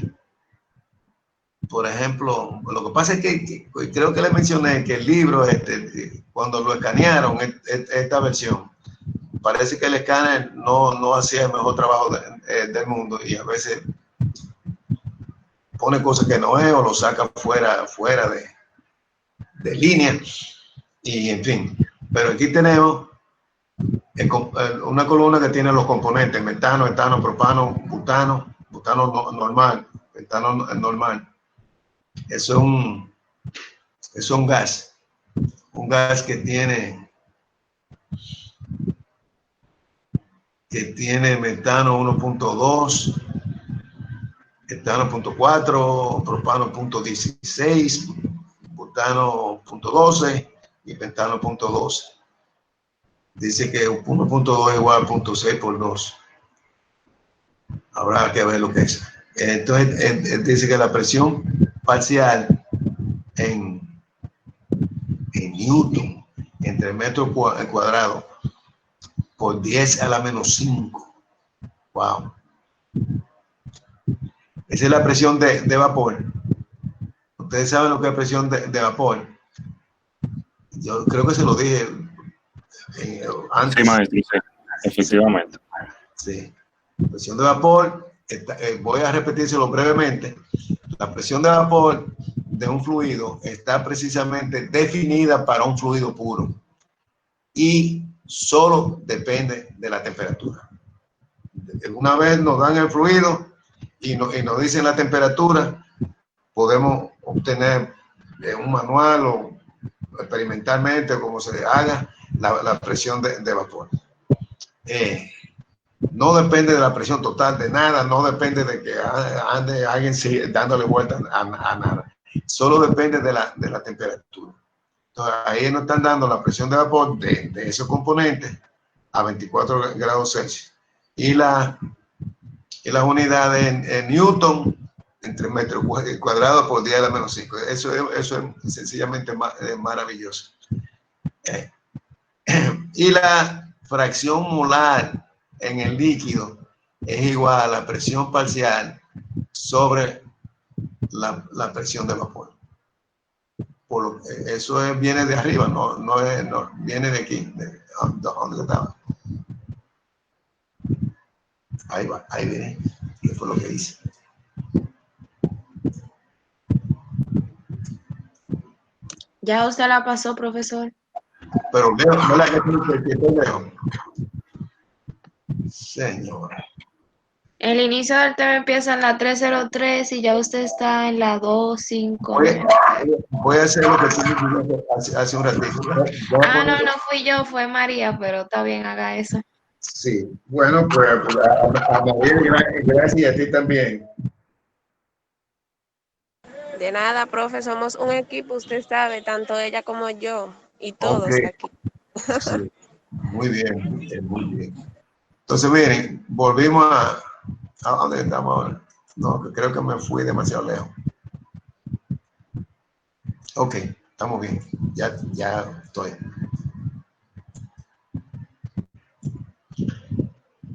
Speaker 1: Por ejemplo, lo que pasa es que creo que le mencioné que el libro, cuando lo escanearon, esta versión, parece que el escáner no hacía el mejor trabajo del mundo y a veces pone cosas que no es o lo saca fuera de línea. Y en fin, pero aquí tenemos una columna que tiene los componentes: metano, etano, propano, butano normal, etano normal. Eso es un gas que tiene metano 1.2, etano 0.4, propano 0.16, butano 0.12 y pentano 0.12. Dice que 1.2 es igual a 0.6 por 2. Habrá que ver lo que es. Entonces, dice que la presión parcial en Newton entre metro cuadrado por 10 a la menos 5. Wow. Esa es la presión de vapor. Ustedes saben lo que es presión de vapor. Yo creo que se lo dije antes.
Speaker 4: Sí, maestro, sí, efectivamente.
Speaker 1: Sí. Presión de vapor, voy a repetírselo brevemente. La presión de vapor de un fluido está precisamente definida para un fluido puro y solo depende de la temperatura. Una vez nos dan el fluido y nos dicen la temperatura, podemos obtener un manual o experimentalmente, como se haga, la presión de vapor. No depende de la presión total de nada, no depende de que ande alguien dándole vueltas a nada. Solo depende de la temperatura. Entonces, ahí nos están dando la presión de vapor de esos componentes a 24 grados Celsius. Y las unidades en Newton entre metros cuadrados por 10 a la menos 5. Eso es sencillamente maravilloso. Y la fracción molar en el líquido es igual a la presión parcial sobre la presión de vapor. Eso viene de arriba, no viene de aquí. ¿Dónde estaba? Ahí va, ahí viene. ¿Qué fue lo que hice?
Speaker 5: Ya usted la pasó, profesor.
Speaker 1: Pero veo, no la que estoy lejos. Señora.
Speaker 5: El inicio del tema empieza en la 303 y ya usted está en la 259.
Speaker 1: Voy a hacer lo que tú dijiste hace un ratito.
Speaker 5: No fui yo, fue María, pero está bien, haga eso.
Speaker 1: Sí, bueno, pues a María, gracias y a ti también.
Speaker 2: De nada, profe, somos un equipo, usted sabe, tanto ella como yo y todos aquí.
Speaker 1: Sí, muy bien, muy bien. Entonces, miren, volvimos ¿a dónde estamos ahora? No, creo que me fui demasiado lejos. Ok, estamos bien, ya estoy.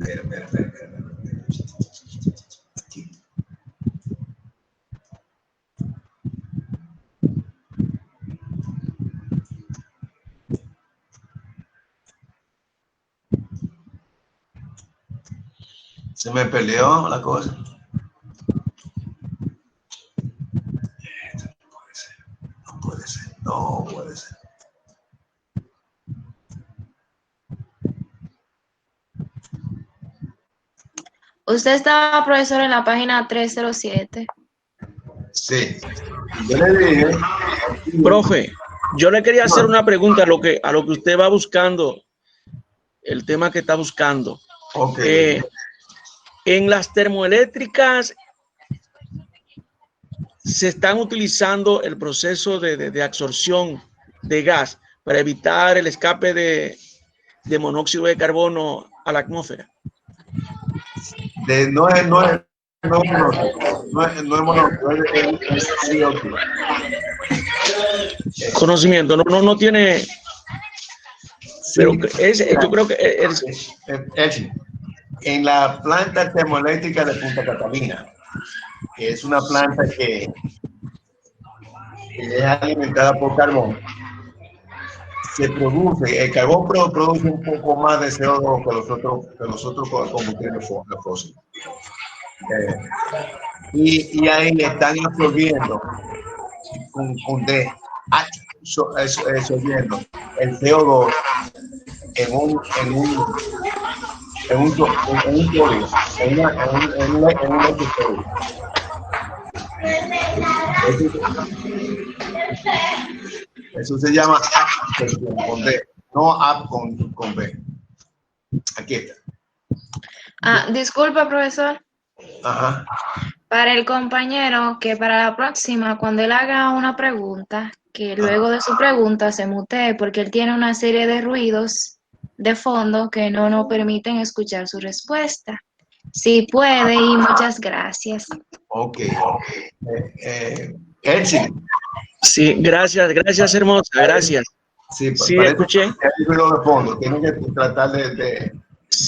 Speaker 1: Espera. Aquí. Se me perdió la cosa. No puede ser.
Speaker 5: Usted estaba, profesor, en la página 307.
Speaker 1: Sí. Yo le dije.
Speaker 3: Profe, yo le quería hacer una pregunta a lo que usted va buscando, el tema que está buscando.
Speaker 1: Okay.
Speaker 3: En las termoeléctricas se están utilizando el proceso de absorción de gas para evitar el escape de monóxido de carbono a la atmósfera.
Speaker 1: No es monóxido, es CO2.
Speaker 3: Conocimiento, no tiene. Sí, pero yo creo que
Speaker 1: en la planta termoeléctrica de Punta Catalina, que es una planta que es alimentada por carbón, el carbón produce un poco más de CO2 que los otros combustibles fósiles. Y ahí están absorbiendo con D, absorbiendo el CO2 en un sólido, en un hecho sólido. Eso se llama absorción con D, no ab con B. Aquí está.
Speaker 5: Disculpa, profesor.
Speaker 1: Ajá.
Speaker 5: Para el compañero, que para la próxima, cuando él haga una pregunta, que luego de su pregunta se mutee, porque él tiene una serie de ruidos de fondo que no nos permiten escuchar su respuesta. Si puede, y muchas gracias.
Speaker 1: Ok. Elsie.
Speaker 3: Sí, gracias, hermosa, gracias.
Speaker 1: Sí,
Speaker 3: escuché.
Speaker 1: El ruido de fondo, tienen que tratar de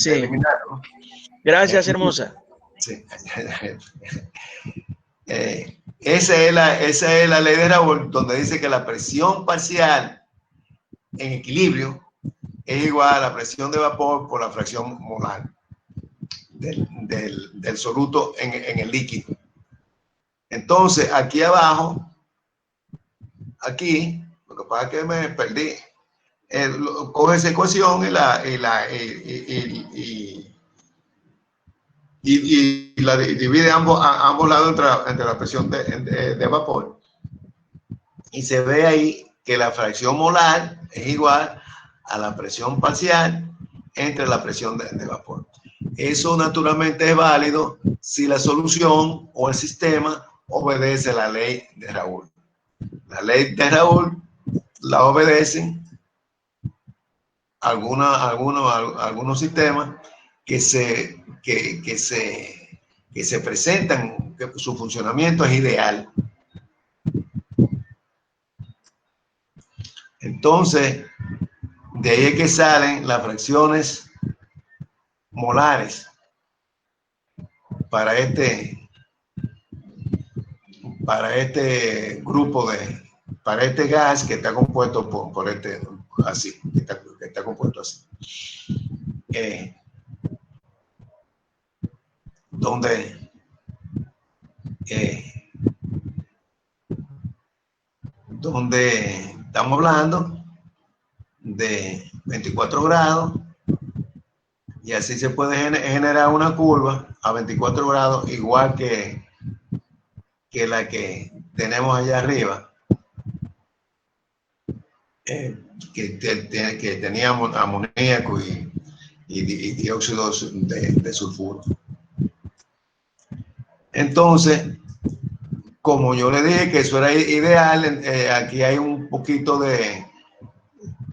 Speaker 1: eliminarlo.
Speaker 3: Gracias, hermosa.
Speaker 1: Sí. Esa es la ley de Raoult, donde dice que la presión parcial en equilibrio es igual a la presión de vapor por la fracción molar del soluto en el líquido. Entonces, aquí abajo, lo que pasa es que me perdí. Coge esa ecuación y la divide ambos lados entre la presión de vapor. Y se ve ahí que la fracción molar es igual a la presión parcial entre la presión de vapor. Eso naturalmente es válido si la solución o el sistema obedece la ley de Raoult. La ley de Raoult la obedecen algunos sistemas que se presentan, que su funcionamiento es ideal. Entonces, de ahí es que salen las fracciones molares para este para este gas que está compuesto por este, así, que está compuesto así. Donde estamos hablando de 24 grados, y así se puede generar una curva a 24 grados igual que la que tenemos allá arriba, que teníamos amoníaco y dióxido de sulfuro. Entonces, como yo le dije que eso era ideal, aquí hay un poquito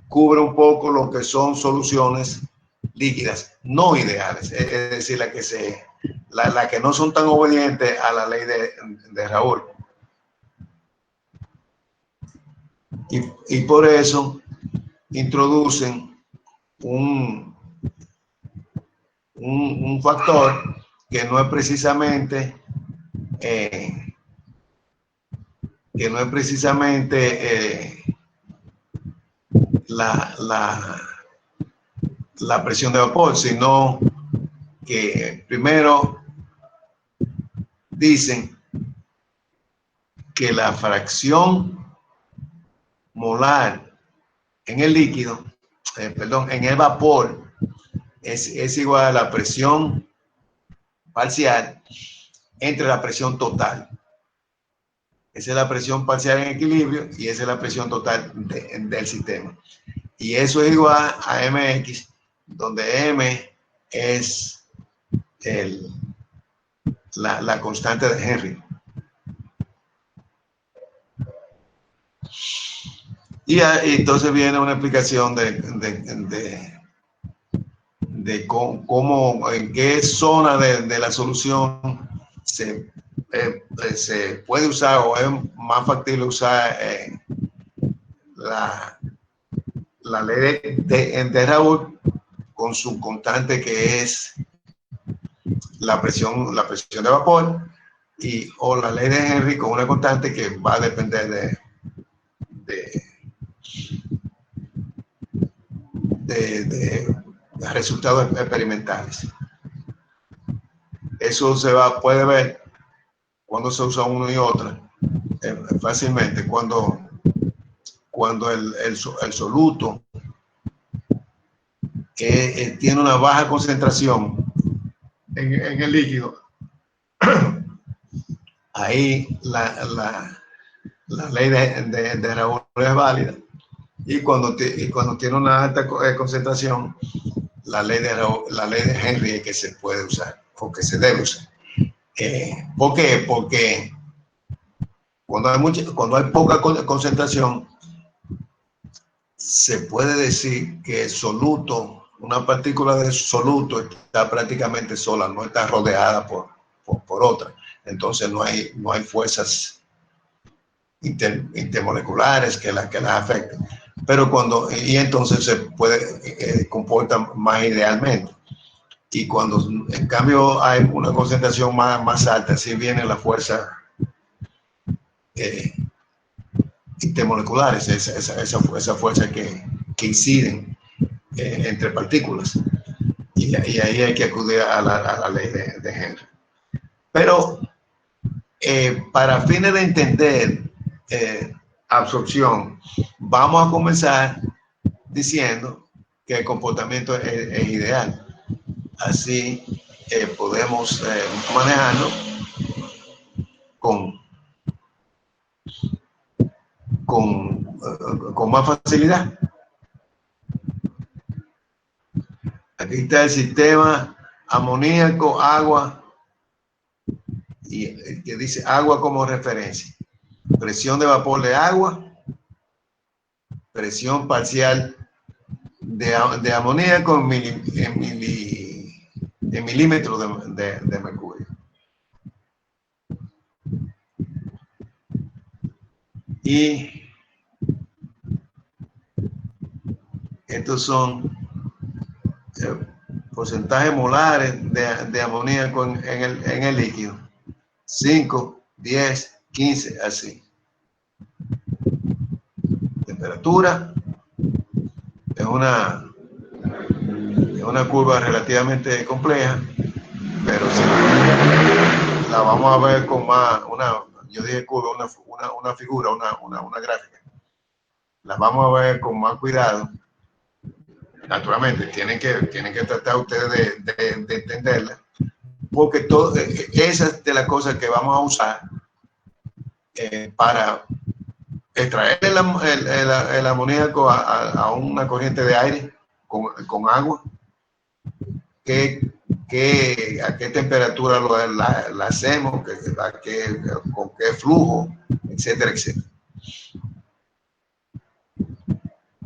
Speaker 1: cubre un poco lo que son soluciones líquidas no ideales, es decir, las que no son tan obedientes a la ley de Raoult. Y por eso introducen un factor que no es precisamente la presión de vapor, sino que primero dicen que la fracción molar en el líquido, en el vapor, es igual a la presión parcial entre la presión total. Esa es la presión parcial en equilibrio y esa es la presión total del sistema. Y eso es igual a mx, donde m es la constante de Henry. Y entonces viene una explicación de cómo, en qué zona de la solución se puede usar o es más factible usar la ley de Raoult con su constante, que es la presión de vapor, o la ley de Henry con una constante que va a depender de resultados experimentales. Eso puede ver cuando se usa uno y otra fácilmente, cuando el soluto tiene una baja concentración en el líquido. Ahí la ley de Raoult es válida, y cuando tiene una alta concentración, la ley de Henry es que se puede usar o que se debe usar. ¿Por qué? Porque cuando hay poca concentración, se puede decir que el soluto, una partícula de soluto, está prácticamente sola, no está rodeada por otra. Entonces no hay fuerzas intermoleculares que las afecten. Pero entonces se comporta más idealmente. Y cuando en cambio hay una concentración más alta, sí vienen las fuerzas intermoleculares, esa fuerza que inciden entre partículas. Y ahí hay que acudir a la ley de Henry. Pero para fines de entender absorción, vamos a comenzar diciendo que el comportamiento es ideal. Así podemos manejarlo con más facilidad. Aquí está el sistema amoníaco, agua, y que dice agua como referencia. Presión de vapor de agua, presión parcial de amoníaco en milímetros de mercurio. Y estos son porcentajes molares de amoníaco en el líquido. 5, 10, 15, así. Temperatura. Es una curva relativamente compleja, pero sí, la vamos a ver con más, yo dije curva, una figura, una gráfica. La vamos a ver con más cuidado. Naturalmente, tienen que tratar ustedes de entenderla, porque esa es de las cosas que vamos a usar para extraer el amoníaco a una corriente de aire con agua. ¿A qué temperatura la hacemos? ¿Con qué flujo? Etcétera, etcétera.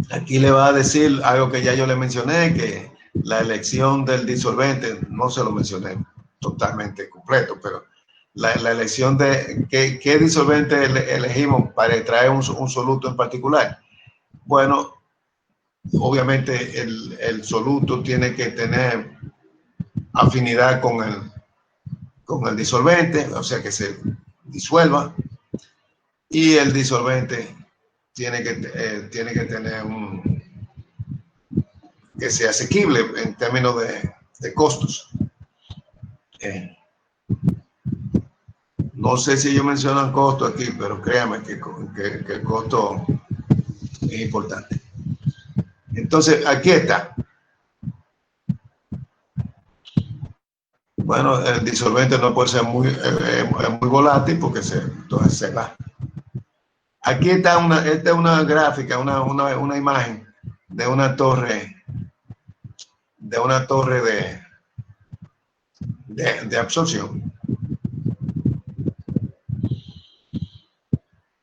Speaker 1: Aquí le va a decir algo que ya yo le mencioné, que la elección del disolvente, no se lo mencioné totalmente completo, pero la elección de qué disolvente elegimos para extraer un soluto en particular. Bueno, obviamente el soluto tiene que tener afinidad con el disolvente, o sea que se disuelva, y el disolvente tiene que tener que sea asequible en términos de costos. No sé si ellos mencionan costo aquí, pero créanme que el costo es importante. Entonces, aquí está. Bueno, el disolvente no puede ser muy volátil porque entonces se va. Aquí está esta es una gráfica, una imagen de una torre de absorción.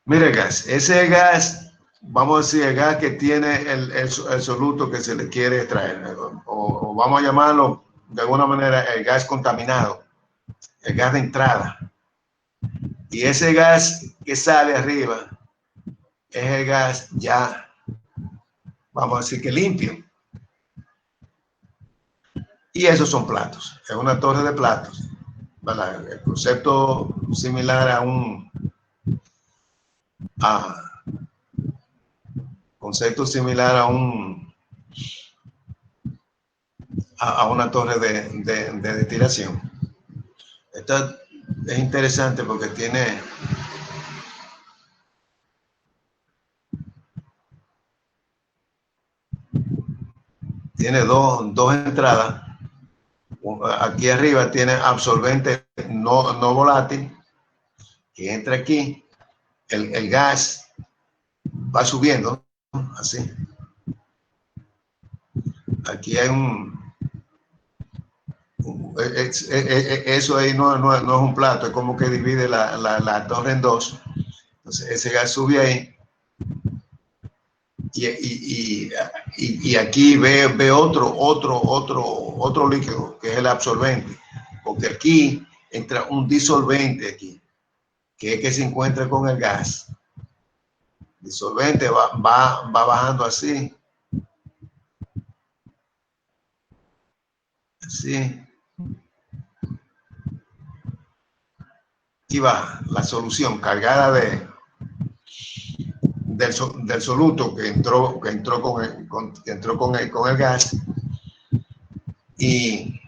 Speaker 1: Mire el gas, ese gas, vamos a decir el gas que tiene el soluto que se le quiere extraer, o vamos a llamarlo de alguna manera el gas contaminado, el gas de entrada. Y ese gas que sale arriba es el gas ya, vamos a decir que limpio. Y esos son platos, es una torre de platos. ¿Verdad? El concepto similar a una torre de destilación. Esta es interesante porque tiene dos entradas. Aquí arriba tiene absorbente no volátil que entra aquí. El gas va subiendo, así. Aquí hay eso ahí no es un plato, es como que divide la torre en dos. Entonces ese gas sube ahí y aquí ve otro líquido que es el absorbente, porque aquí entra un disolvente aquí, que es que se encuentra con el gas. Disolvente va bajando así. Así. Y baja la solución cargada del soluto que entró con el gas. Y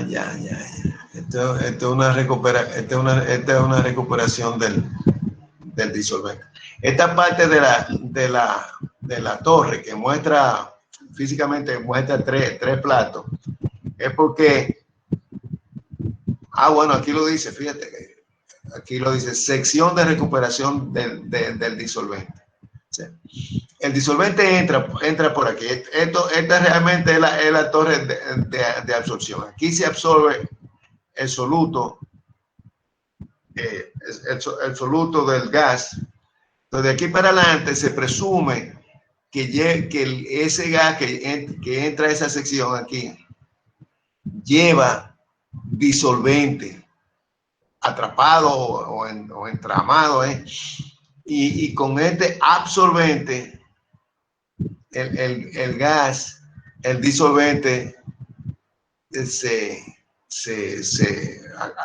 Speaker 1: ya. Esto es una recuperación del disolvente. Esta parte de la torre que muestra físicamente tres platos es porque bueno, aquí lo dice, fíjate que aquí lo dice, sección de recuperación del disolvente. ¿sí? El disolvente entra por aquí. Esta realmente es la torre de absorción. Aquí se absorbe el soluto, el soluto del gas. Entonces, de aquí para adelante se presume que ese gas que entra a esa sección aquí lleva disolvente atrapado o entramado, y con este absorbente el gas, el disolvente se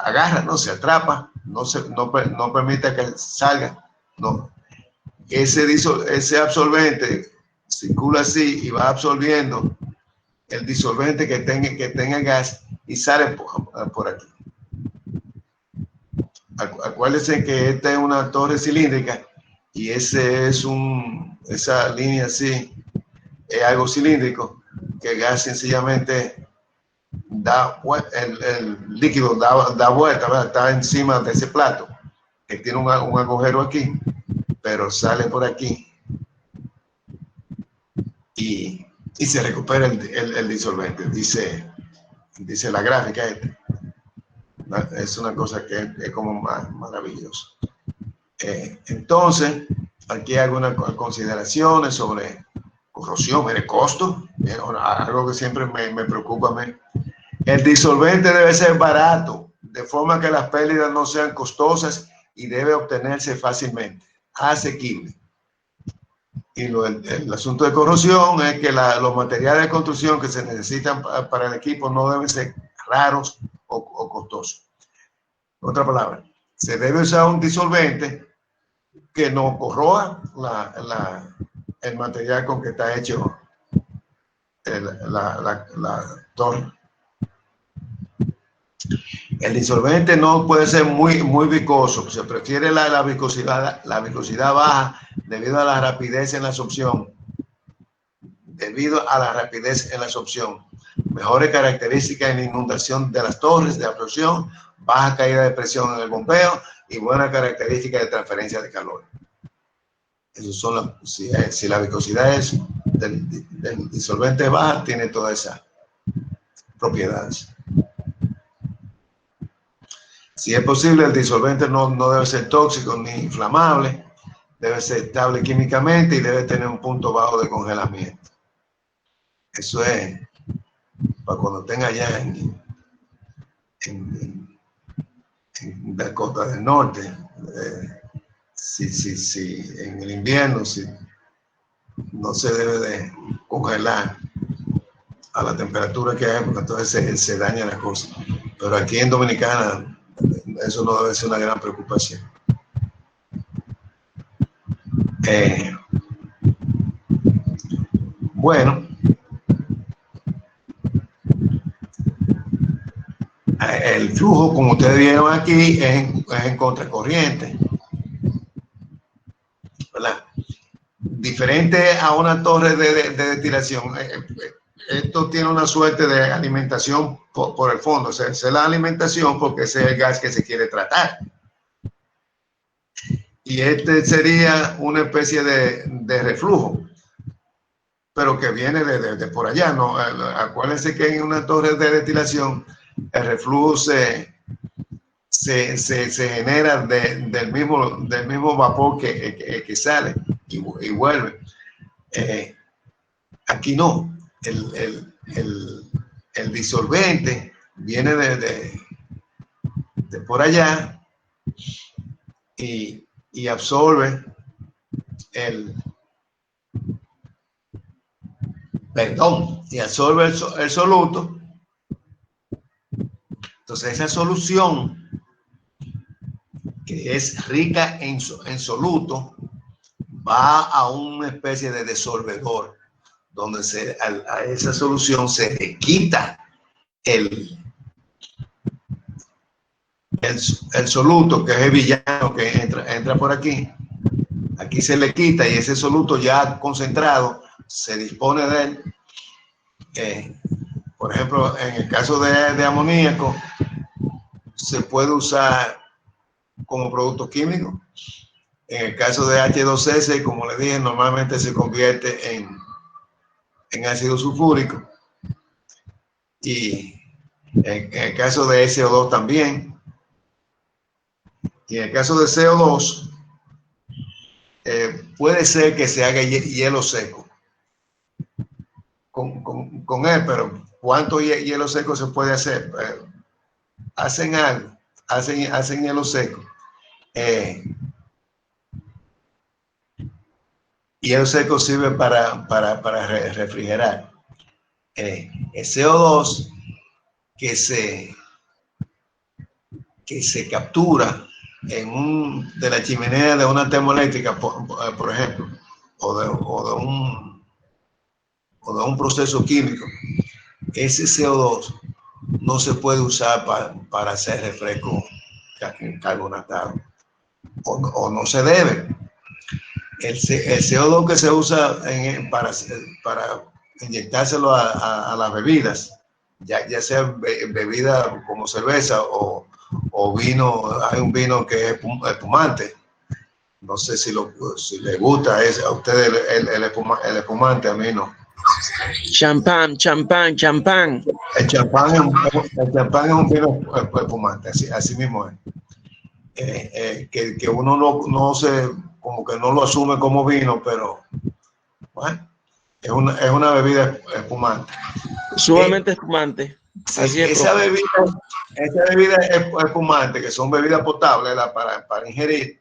Speaker 1: agarra, no se atrapa, no permite que salga, no. Ese absorbente circula así y va absorbiendo el disolvente que tenga gas y sale por aquí. Acuérdense que esta es una torre cilíndrica y esa línea así es algo cilíndrico, que el gas sencillamente el líquido da vuelta, ¿verdad? Está encima de ese plato que tiene un agujero aquí, pero sale por aquí y se recupera el disolvente, dice la gráfica esta. Es una cosa que es como maravilloso. Entonces, aquí hay algunas consideraciones sobre corrosión, el costo, algo que siempre me preocupa a mí. El disolvente debe ser barato, de forma que las pérdidas no sean costosas y debe obtenerse fácilmente, asequible. Y el asunto de corrosión es que los materiales de construcción que se necesitan para el equipo no deben ser raros o costosos. En otra palabra, se debe usar un disolvente que no corroa el material con que está hecho la torre. El disolvente no puede ser muy viscoso, se prefiere la vicosidad baja debido a la rapidez en la absorción. Mejores características en inundación de las torres de absorción, baja caída de presión en el bombeo y buenas características de transferencia de calor. Esos son si la viscosidad del disolvente baja, tiene todas esas propiedades. Si es posible, el disolvente no debe ser tóxico ni inflamable, debe ser estable químicamente y debe tener un punto bajo de congelamiento. Eso es para cuando tenga ya en Dakota del Norte, si en el invierno no se debe de congelar a la temperatura que hay, porque entonces se daña la cosa. Pero aquí en Dominicana eso no debe ser una gran preocupación. Bueno, el flujo, como ustedes vieron aquí, es en contracorriente, ¿verdad? Diferente a una torre de destilación. Esto tiene una suerte de alimentación por el fondo. O sea, es la alimentación porque ese es el gas que se quiere tratar. Y este sería una especie de reflujo, pero que viene de por allá, ¿no? Acuérdense que en una torre de destilación el reflujo se genera del mismo vapor que sale y vuelve. Aquí no. El disolvente viene de por allá y absorbe el soluto. Entonces esa solución, que es rica en soluto, va a una especie de disolvedor, donde a esa solución se le quita el soluto, que es el villano que entra por aquí. Aquí se le quita y ese soluto ya concentrado se dispone de él. Por ejemplo, en el caso de amoníaco, se puede usar como producto químico. En el caso de H2S, como le dije, normalmente se convierte en ácido sulfúrico. Y en el caso de SO2 también. Y en el caso de CO2, puede ser que se haga hielo seco con él, pero ¿cuánto hielo seco se puede hacer? Hacen algo, hacen hielo seco. Hielo seco sirve para refrigerar. El CO2 que se captura de la chimenea de una termoeléctrica, por ejemplo, o de un proceso químico, ese CO2 no se puede usar para hacer refresco carbonatado, o no se debe. El CO2 que se usa para inyectárselo a las bebidas, ya sea bebida como cerveza o vino, hay un vino que es espumante. No sé si le gusta a ustedes el espumante, a mí no.
Speaker 3: Champán.
Speaker 1: El champán es un vino espumante, así mismo es. Que uno no se, como que no lo asume como vino, pero bueno, es una bebida espumante.
Speaker 3: Sumamente espumante.
Speaker 1: Así es, esa bebida espumante, que son bebidas potables para ingerir,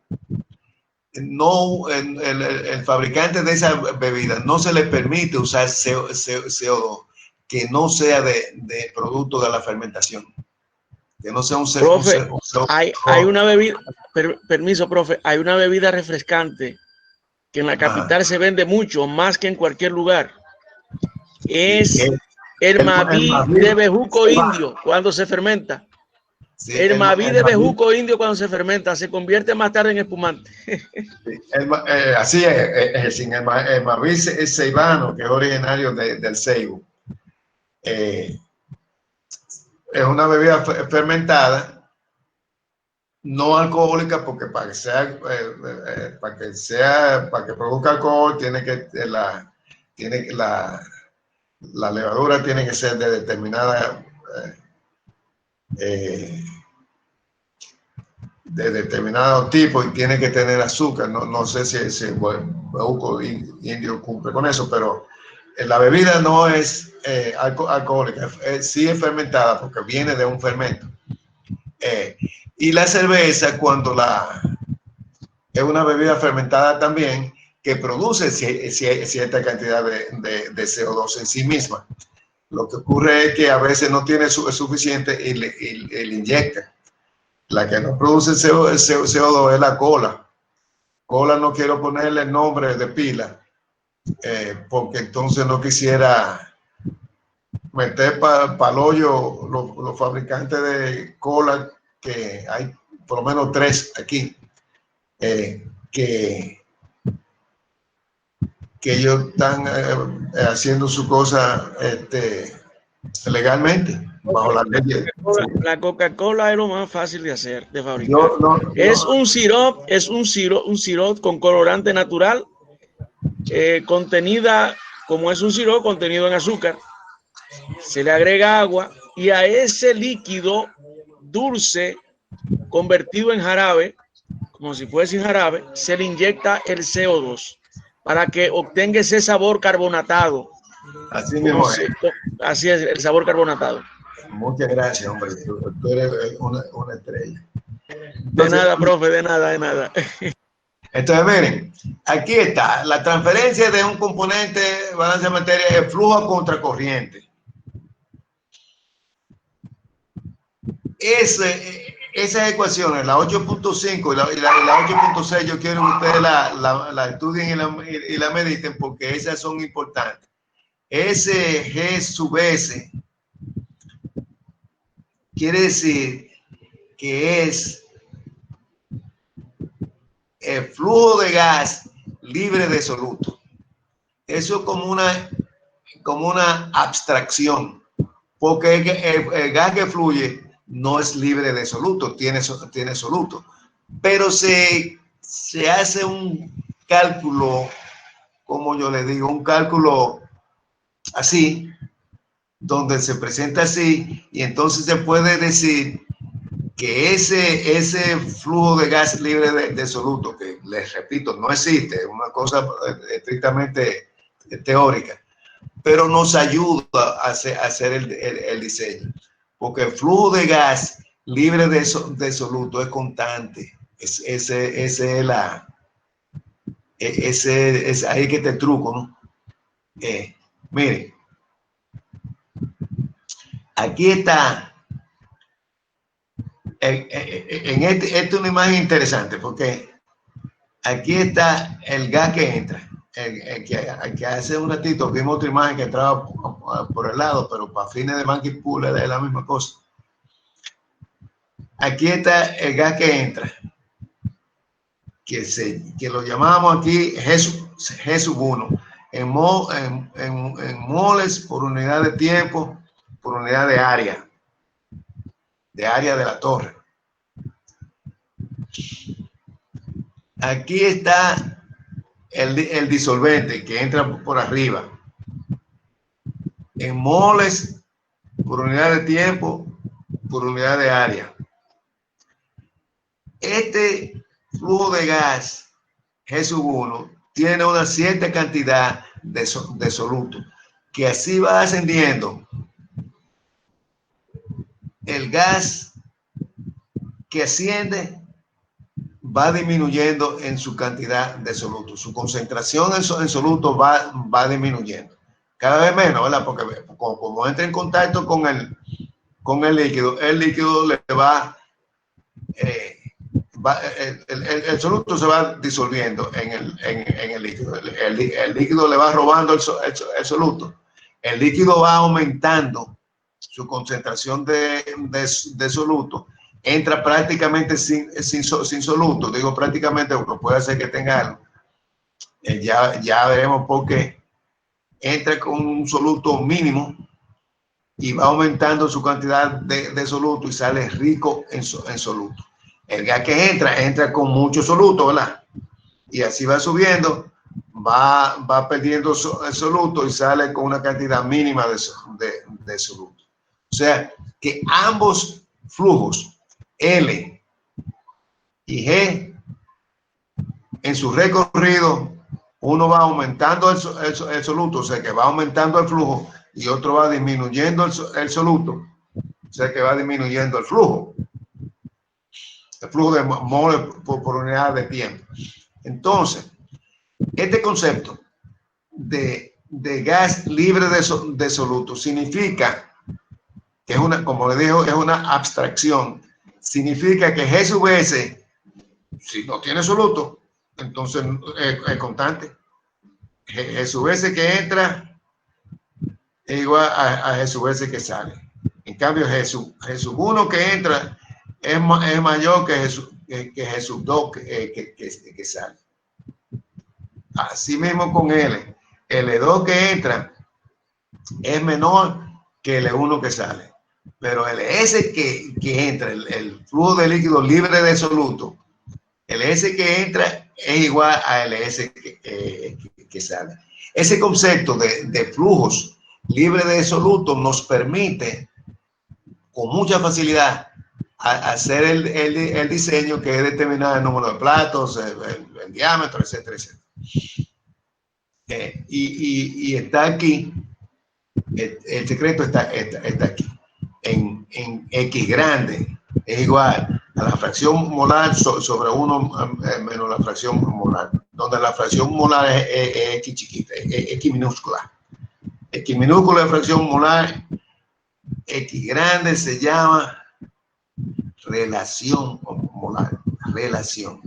Speaker 1: no, el fabricante de esa bebida no se le permite usar CO2 que no sea de producto de la fermentación, que no sea un CO2.
Speaker 3: Profe, hay una bebida, permiso, profe, hay una bebida refrescante que en la capital se vende mucho, más que en cualquier lugar. Es el Maví de bejuco indio cuando se fermenta. Sí, el Maví de bejuco indio cuando se fermenta se convierte más tarde en espumante.
Speaker 1: Así es, el Maví ceibano, que es originario del Ceibo. Es una bebida fermentada, no alcohólica, porque para que produzca alcohol la levadura tiene que ser de determinada de determinado tipo y tiene que tener azúcar. No sé si el bejuco indio cumple con eso, pero la bebida no es alcohólica, sí es fermentada porque viene de un fermento. Y la cerveza, cuando es una bebida fermentada también, que produce cierta cantidad de CO2 en sí misma. Lo que ocurre es que a veces no tiene suficiente y le inyecta. La que no produce CO2 es la cola. Cola no quiero ponerle el nombre de pila, porque entonces no quisiera meter para el hoyo los fabricantes de cola, que hay por lo menos 3 aquí, que ellos están haciendo su cosa legalmente, bajo la ley.
Speaker 3: La Coca-Cola es lo más fácil de hacer, de fabricar. Es un sirope con colorante natural, contenida, como es un sirope, contenido en azúcar. Se le agrega agua y a ese líquido dulce convertido en jarabe, como si fuese jarabe, se le inyecta el CO2 para que obtenga ese sabor carbonatado.
Speaker 1: Así mismo es.
Speaker 3: Así es, el sabor carbonatado.
Speaker 1: Muchas gracias, hombre. Tú eres una estrella.
Speaker 3: Entonces, de nada, profe, de nada.
Speaker 1: Entonces, miren, aquí está. La transferencia de un componente de balance de materia es flujo a contracorriente. Esas ecuaciones, la 8.5 y la 8.6, yo quiero que ustedes la estudien y la mediten, porque esas son importantes. Ese G sub S quiere decir que es el flujo de gas libre de soluto. Eso es como una abstracción, porque el gas que fluye no es libre de soluto, tiene soluto, pero se se hace un cálculo, como yo le digo, un cálculo así, donde se presenta así, y entonces se puede decir que ese flujo de gas libre de soluto, que les repito, no existe, es una cosa estrictamente teórica, pero nos ayuda a hacer el diseño, porque el flujo de gas libre de soluto es constante. Ese es ahí que te truco, ¿no? Mire, aquí está. Esta es una imagen interesante, porque aquí está el gas que entra. El que hace un ratito vimos otra imagen que entraba por el lado, pero para fines de Mankey Pool es la misma cosa. Aquí está el gas que entra, que lo llamamos aquí G1, en moles por unidad de tiempo, por unidad de área de la torre. Aquí está el disolvente que entra por arriba, en moles por unidad de tiempo, por unidad de área. Este flujo de gas G1 tiene una cierta cantidad de soluto, que así va ascendiendo. El gas que asciende va disminuyendo en su cantidad de soluto. Su concentración en soluto va disminuyendo. Cada vez menos, ¿verdad? Porque como entra en contacto con el líquido le va... el soluto se va disolviendo en el líquido. El líquido le va robando el soluto. El líquido va aumentando su concentración de soluto. Entra prácticamente sin soluto. Digo prácticamente porque puede ser que tenga algo. Ya veremos por qué. Entra con un soluto mínimo y va aumentando su cantidad de soluto y sale rico en soluto. El gas que entra con mucho soluto, ¿verdad? Y así va subiendo, va perdiendo el soluto y sale con una cantidad mínima de soluto. O sea, que ambos flujos, L y G, en su recorrido, uno va aumentando el soluto, o sea, que va aumentando el flujo, y otro va disminuyendo el soluto, o sea, que va disminuyendo el flujo de moles por unidad de tiempo. Entonces, este concepto de gas libre de soluto significa que es una, como le digo, es una abstracción. Significa que G sub S, si no tiene soluto, entonces es constante. G sub S que entra es igual a G sub S que sale. En cambio, G sub 1 que entra es mayor que G sub 2 que sale. Así mismo con L. L2 que entra es menor que L1 que sale. Pero LS que entra, el flujo de líquido libre de soluto, LS que entra es igual a LS que sale. Ese concepto de flujos libres de soluto nos permite con mucha facilidad hacer el diseño, que es determinar el número de platos, el diámetro, etcétera, etcétera. Y está aquí, el secreto está aquí. En X grande es igual a la fracción molar sobre 1 menos la fracción molar, donde la fracción molar es X chiquita, X minúscula. X minúscula de fracción molar, X grande se llama relación molar, relación.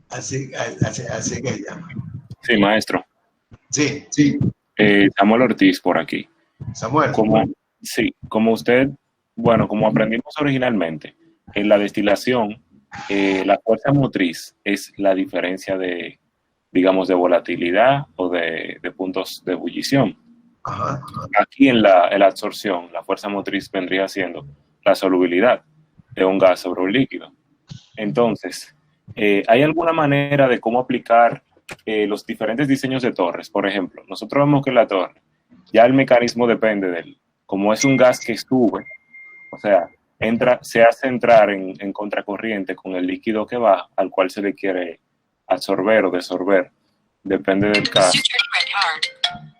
Speaker 1: Así que se llama.
Speaker 4: Sí, maestro.
Speaker 1: Sí.
Speaker 4: Samuel Ortiz por aquí.
Speaker 1: Samuel.
Speaker 4: Como usted, bueno, como aprendimos originalmente, en la destilación, la fuerza motriz es la diferencia de, digamos, de volatilidad o de puntos de ebullición.
Speaker 1: Ajá.
Speaker 4: Aquí en la absorción, la fuerza motriz vendría siendo la solubilidad. de un gas sobre un líquido. Entonces, ¿hay alguna manera de cómo aplicar los diferentes diseños de torres? Por ejemplo, nosotros vemos que la torre, ya el mecanismo depende de él. Como es un gas que sube, o sea, se hace entrar en contracorriente con el líquido que va, al cual se le quiere absorber o desorber. Depende del caso.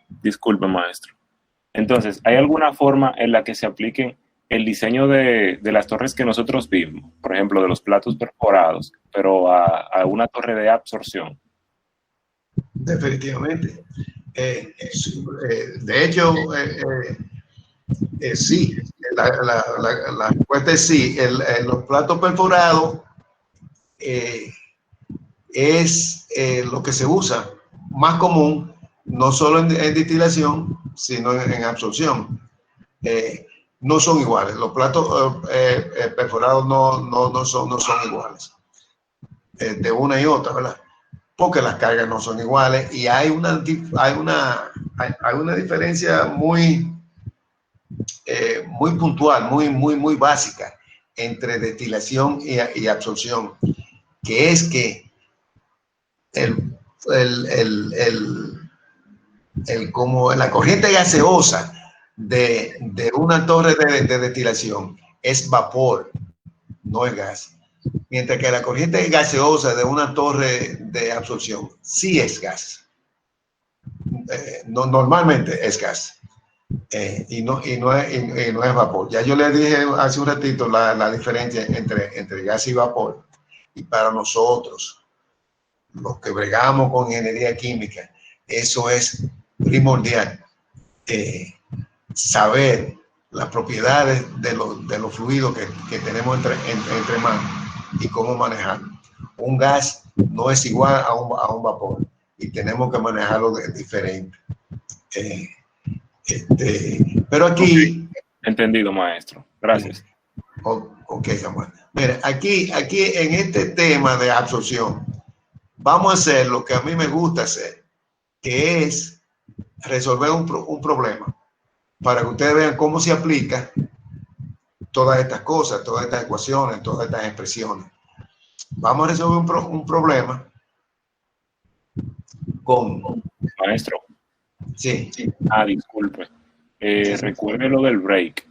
Speaker 4: Disculpe, maestro. Entonces, ¿hay alguna forma en la que se aplique el diseño de las torres que nosotros vimos? Por ejemplo, de los platos perforados, pero a una torre de absorción.
Speaker 1: Definitivamente. De hecho, sí, la respuesta es sí. Los platos perforados es lo que se usa más común, no solo en destilación, sino en absorción. No son iguales. Los platos perforados no son iguales de una y otra, ¿verdad? Porque las cargas no son iguales y hay una diferencia muy puntual, muy básica entre destilación y absorción, que es que como la corriente gaseosa de una torre de destilación es vapor, no es gas. Mientras que la corriente gaseosa de una torre de absorción sí es gas. Normalmente es gas. Y no es vapor. Ya yo le dije hace un ratito la diferencia entre gas y vapor. Y para nosotros, los que bregamos con ingeniería química, eso es primordial. Saber las propiedades de los fluidos que tenemos entre manos y cómo manejarlo. Un gas no es igual a un vapor y tenemos que manejarlo diferente. Pero aquí...
Speaker 4: Entendido, maestro. Gracias.
Speaker 1: Ok, Samuel. Mira, aquí en este tema de absorción, vamos a hacer lo que a mí me gusta hacer, que es resolver un problema, para que ustedes vean cómo se aplica todas estas cosas, todas estas ecuaciones, todas estas expresiones. Vamos a resolver un problema con...
Speaker 4: Maestro.
Speaker 1: Sí.
Speaker 4: Disculpe. Recuerde lo del break.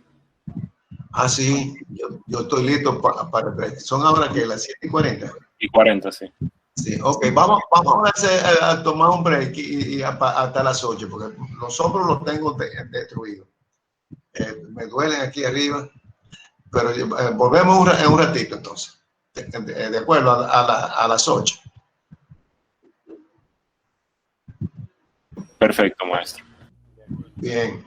Speaker 1: Sí, yo estoy listo para el break. Son ahora que las 7:40.
Speaker 4: Y 40, sí.
Speaker 1: Sí, ok, vamos a tomar un break y hasta las 8, porque los hombros los tengo destruidos. Me duelen aquí arriba, pero volvemos en un ratito entonces, de acuerdo a las 8.
Speaker 4: Perfecto, maestro.
Speaker 1: Bien.